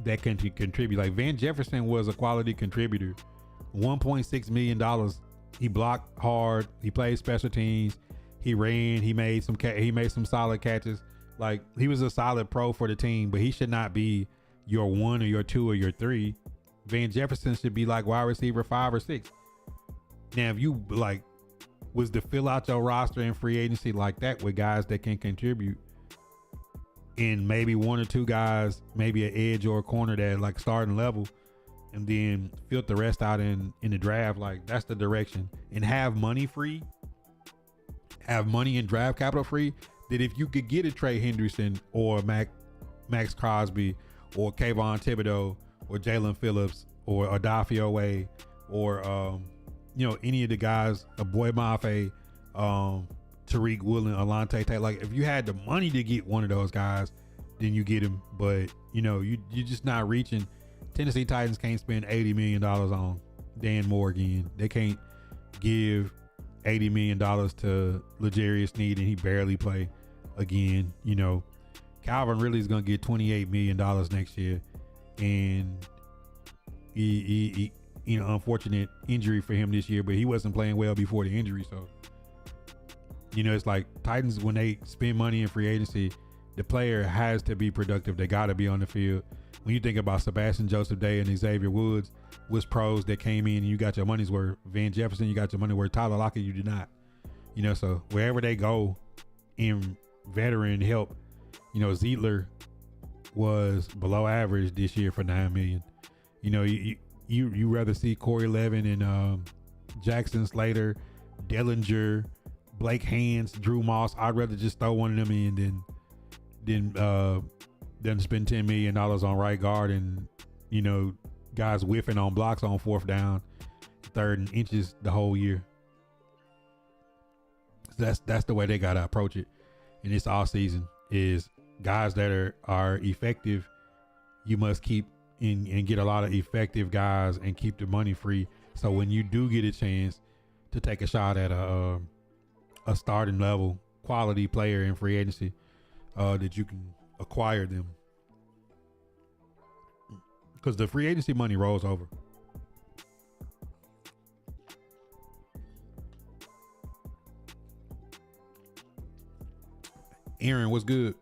that can contribute. Like Van Jefferson was a quality contributor. $1.6 million. He blocked hard. He played special teams. He ran. He made some solid catches. Like, he was a solid pro for the team, but he should not be your 1 or your 2 or your 3. Van Jefferson should be like wide receiver 5 or 6. Now, if you like was to fill out your roster in free agency like that with guys that can contribute, and maybe 1 or 2 guys, maybe an edge or a corner that like starting level, and then fill the rest out in the draft, like that's the direction. And have money free, have money and draft capital free, that if you could get a Trey Hendrickson or Max Crosby or Kayvon Thibodeau or Jalen Phillips or Adafio Way or any of the guys, Boy Mafe, Tariq Woolen, Alante Tate, like if you had the money to get one of those guys, then you get him. But you're just not reaching. Tennessee Titans can't spend $80 million on Dan Moore again. They can't give $80 million to L'Jarius Sneed and he barely play again. Calvin Ridley is going to get $28 million next year, and he unfortunate injury for him this year, but he wasn't playing well before the injury. So it's like Titans, when they spend money in free agency, the player has to be productive. They got to be on the field. When you think about Sebastian Joseph Day and Xavier Woods, was pros that came in and you got your money's worth. Van Jefferson, you got your money worth. Tyler Lockett, you did not. So wherever they go in veteran help, Zietler was below average this year for $9 million. You rather see Corey Levin and Jackson Slater, Dellinger, Blake Hands, Drew Moss. I'd rather just throw one of them in than spend $10 million on right guard and guys whiffing on blocks on 4th down, 3rd and inches the whole year. So that's the way they gotta approach it in this off season. Is guys that are effective, you must keep and get a lot of effective guys and keep the money free. So when you do get a chance to take a shot at a starting level quality player in free agency, that you can acquire them, because the free agency money rolls over. Aaron, what's good?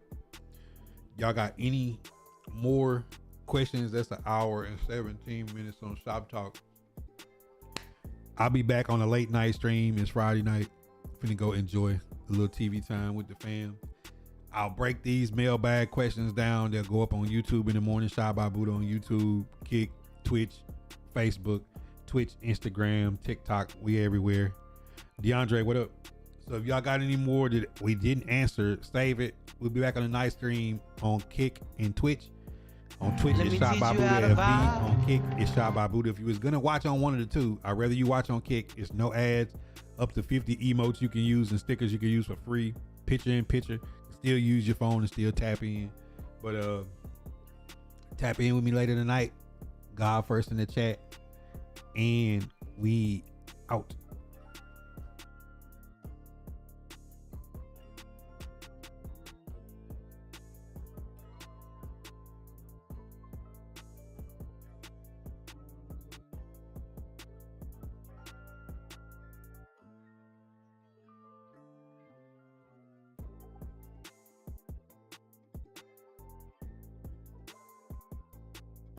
Y'all got any more questions? That's an hour and 17 minutes on Shop Talk. I'll be back on a late night stream. It's Friday night. Finna go enjoy a little TV time with the fam. I'll break these mailbag questions down. They'll go up on YouTube in the morning. Shotbybuddha on YouTube, Kick, Twitch, Facebook, Twitch, Instagram, TikTok. We everywhere. DeAndre, what up? So if y'all got any more that we didn't answer, save it. We'll be back on a night stream on Kick and Twitch. On Twitch, it's Shotbybuddha FB. On Kick, it's Shotbybuddha. If you was gonna watch on one of the two, I'd rather you watch on Kick. It's no ads. Up to 50 emotes you can use and stickers you can use for free. Picture in picture. Still use your phone and still tap in. But tap in with me later tonight. God first in the chat. And we out.